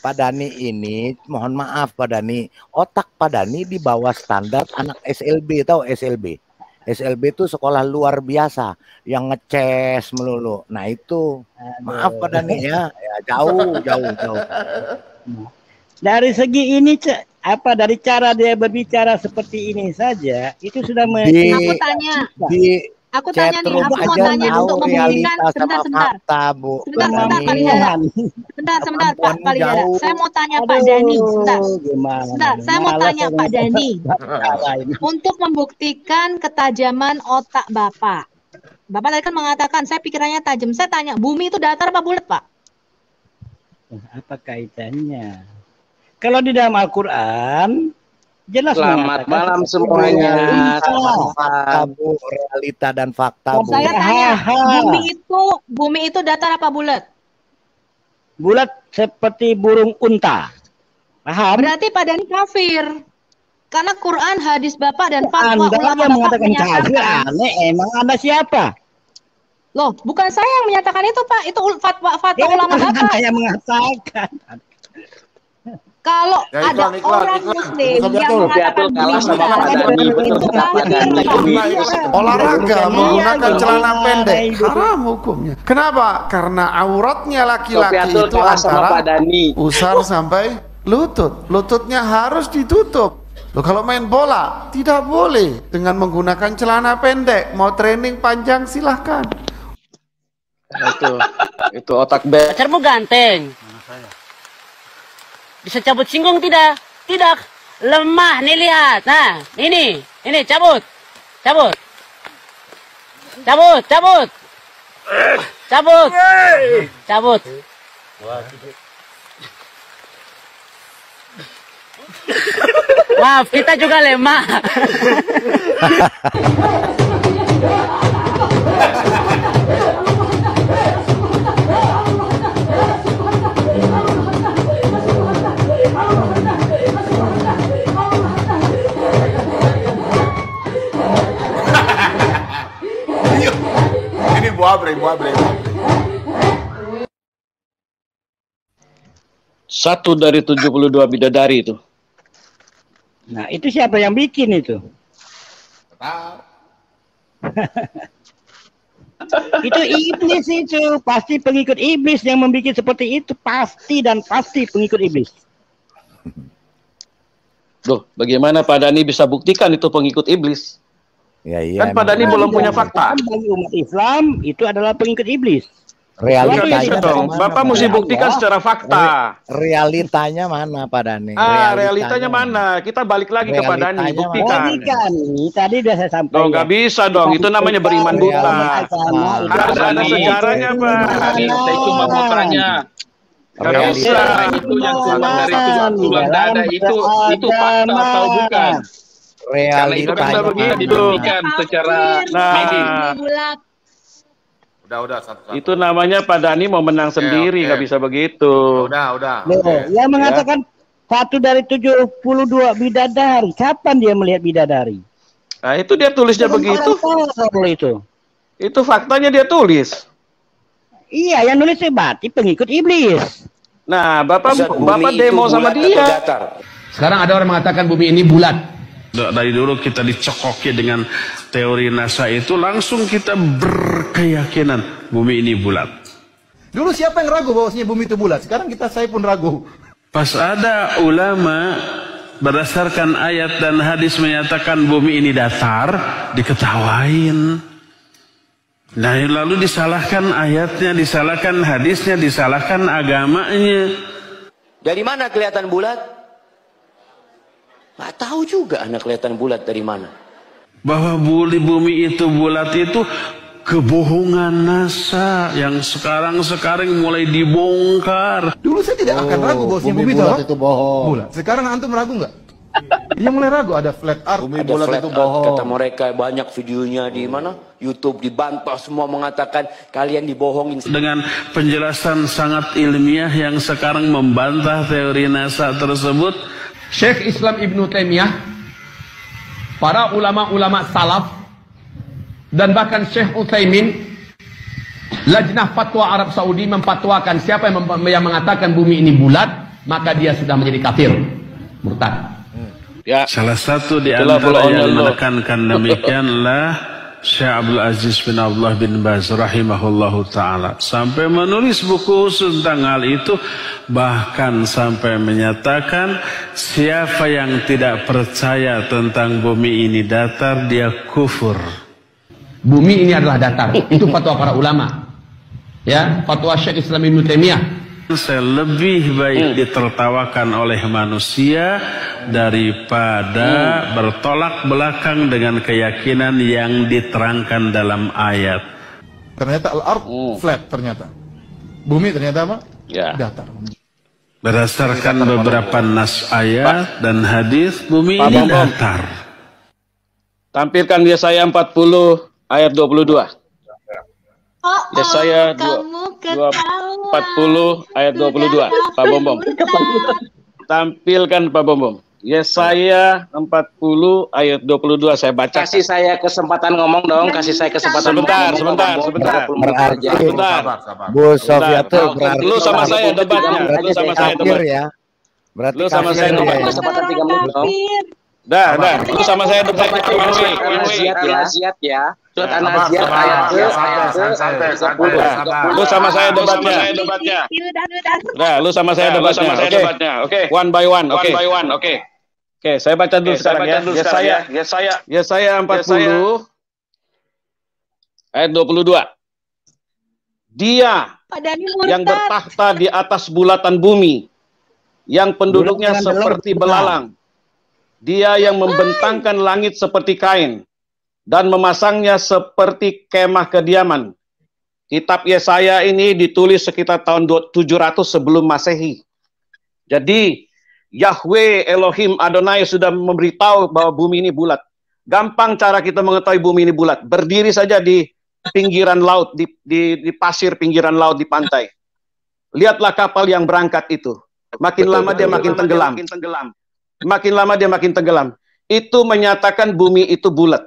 Pak Dani ini mohon maaf Pak Dani, otak Pak Dani di bawah standar anak SLB, tahu SLB? SLB itu sekolah luar biasa yang ngeces melulu. Nah itu maaf Pak Dani ya jauh. Dari segi ini dari cara dia berbicara seperti ini saja itu sudah Aku tanya nih, aku mau tanya untuk membuktikan sebentar Pak Lidara. Saya mau tanya Pak Dani sebentar. Saya mau tanya Pak Dani untuk membuktikan ketajaman otak Bapak. Bapak tadi kan mengatakan saya pikirannya tajam. Saya tanya, bumi itu datar apa bulat, Pak? Apa kaitannya? Kalau di dalam Al-Quran jelas. Selamat malam semuanya. Fakta, realita dan fakta. Saya tanya, bumi itu datar apa bulat? Bulat seperti burung unta. Paham? Berarti Pak Dani kafir. Karena Quran, hadis Bapak dan fatwa ulama Bapak mengatakan kafir. Aneh, emang Anda siapa? Loh, bukan saya yang menyatakan itu, Pak. Itu fatwa ulama Bapak. Saya mengatakan. Kalau ada orang Muslim yang mengatakan olahraga menggunakan celana pendek haram hukumnya. Kenapa? Karena auratnya laki-laki itu antara usar sampai lutut. Lututnya harus ditutup. Loh, kalau main bola tidak boleh dengan menggunakan celana pendek. Mau training panjang silahkan. Itu otak bek. Pacarmu ganteng. Mana saya? Bisa cabut singgung tidak? Tidak. Lemah nih, lihat. Nah, ini cabut. Cabut. Cabut, cabut. Cabut. Cabut. Maaf, kita juga lemah. Ini buah bre. Satu dari 72 bidadari itu. Nah, itu siapa yang bikin itu? Itu iblis itu. Pasti pengikut iblis yang membuat seperti itu. Pasti pengikut iblis. Loh, bagaimana Pak Dhani bisa buktikan itu pengikut iblis? Ya, iya, kan Pak Dhani belum punya fakta. Bagi umat Islam itu adalah pengikut iblis. Realitanya dong. Bapak mesti buktikan secara fakta. Realitanya mana Pak Dhani? Realitanya mana? Kita balik lagi ke Pak Dhani, buktikan. Tadi sudah saya sampaikan. Nggak bisa dong, itu namanya beriman buta. Harus ada sejarahnya, Pak. Saya cuma mau tanya. Kalau itu yang keluar dari tulang dada itu fakta atau bukan? Realitanya begini dibuktikan secara medis. Udah satu-satu. Itu namanya Pak Dhani mau menang sendiri, nggak bisa begitu. Udah. Yang mengatakan satu dari 72 bidadari. Kapan dia melihat bidadari? Nah, itu dia tulisnya begitu. Itu faktanya dia tulis. Iya, yang nulis berarti pengikut iblis. Nah, Bapak demo sama dia. Sekarang ada orang mengatakan bumi ini bulat. Dari dulu kita dicokoki dengan teori NASA itu, langsung kita berkeyakinan bumi ini bulat. Dulu siapa yang ragu bahwasanya bumi itu bulat? Sekarang saya pun ragu. Pas ada ulama berdasarkan ayat dan hadis menyatakan bumi ini datar, diketawain. Nah, lalu disalahkan ayatnya, disalahkan hadisnya, disalahkan agamanya. Dari mana kelihatan bulat? Nggak tahu juga anak kelihatan bulat dari mana. Bahwa bumi itu bulat itu kebohongan NASA yang sekarang mulai dibongkar. Dulu saya tidak akan ragu bahwasanya bumi itu bohong. Bulat. Sekarang antum ragu nggak? Dia mulai ragu, ada flat earth. Bumi bulat itu bohong. Kata mereka banyak videonya di mana? YouTube dibantah, semua mengatakan kalian dibohongin. Dengan penjelasan sangat ilmiah yang sekarang membantah teori NASA tersebut. Syekh Islam Ibnu Taimiyah, para ulama-ulama salaf, dan bahkan Syekh Utsaimin, Lajnah Fatwa Arab Saudi memfatwakan siapa yang mengatakan bumi ini bulat, maka dia sudah menjadi kafir, murtad. Ya. Salah satu di antara yang menekankan demikianlah Syekh Abdul Aziz bin Abdullah bin Baz rahimahullahu ta'ala. Sampai menulis buku tentang hal itu, bahkan sampai menyatakan siapa yang tidak percaya tentang bumi ini datar, dia kufur. Bumi ini adalah datar. Itu fatwa para ulama. Ya, fatwa Syekh Islam Ibnu Taimiyah. Lebih baik ditertawakan oleh manusia daripada bertolak belakang dengan keyakinan yang diterangkan dalam ayat. Ternyata al-ard flat ternyata. Bumi ternyata apa? Ya. Datar. Berdasarkan beberapa nas ayat dan hadis, bumi ini datar. Tampilkan Yesaya 40 ayat 22. Yesaya 40 ayat 22. Pak Bombom. Tampilkan Pak Bombom. Yesaya 40 ayat 22 saya baca. Kasih saya kesempatan ngomong dong, kasih saya kesempatan. Sebentar. Bu Sofia tuh berarti lu sama saya debatnya. Lu sama saya debat ya. Berarti lu sama saya debat. Kesempatan 3 menit dong. Dah. Lu sama saya debat. Anak-anak ya. Surat An-Naziat ayat Lu sama saya debatnya. Nah, lu sama saya debatnya. Oke. One by one. Oke. Oke, saya baca dulu sekarang ya. Yesaya 40 ayat 22. Dia yang bertahta di atas bulatan bumi, yang penduduknya seperti belalang. Dia yang membentangkan langit seperti kain dan memasangnya seperti kemah kediaman. Kitab Yesaya ini ditulis sekitar tahun 700 sebelum Masehi. Jadi Yahweh Elohim Adonai sudah memberitahu bahwa bumi ini bulat. Gampang cara kita mengetahui bumi ini bulat. Berdiri saja di pinggiran laut, di pasir pinggiran laut di pantai. Lihatlah kapal yang berangkat itu. Makin lama dia makin tenggelam. Makin lama dia makin tenggelam. Itu menyatakan bumi itu bulat.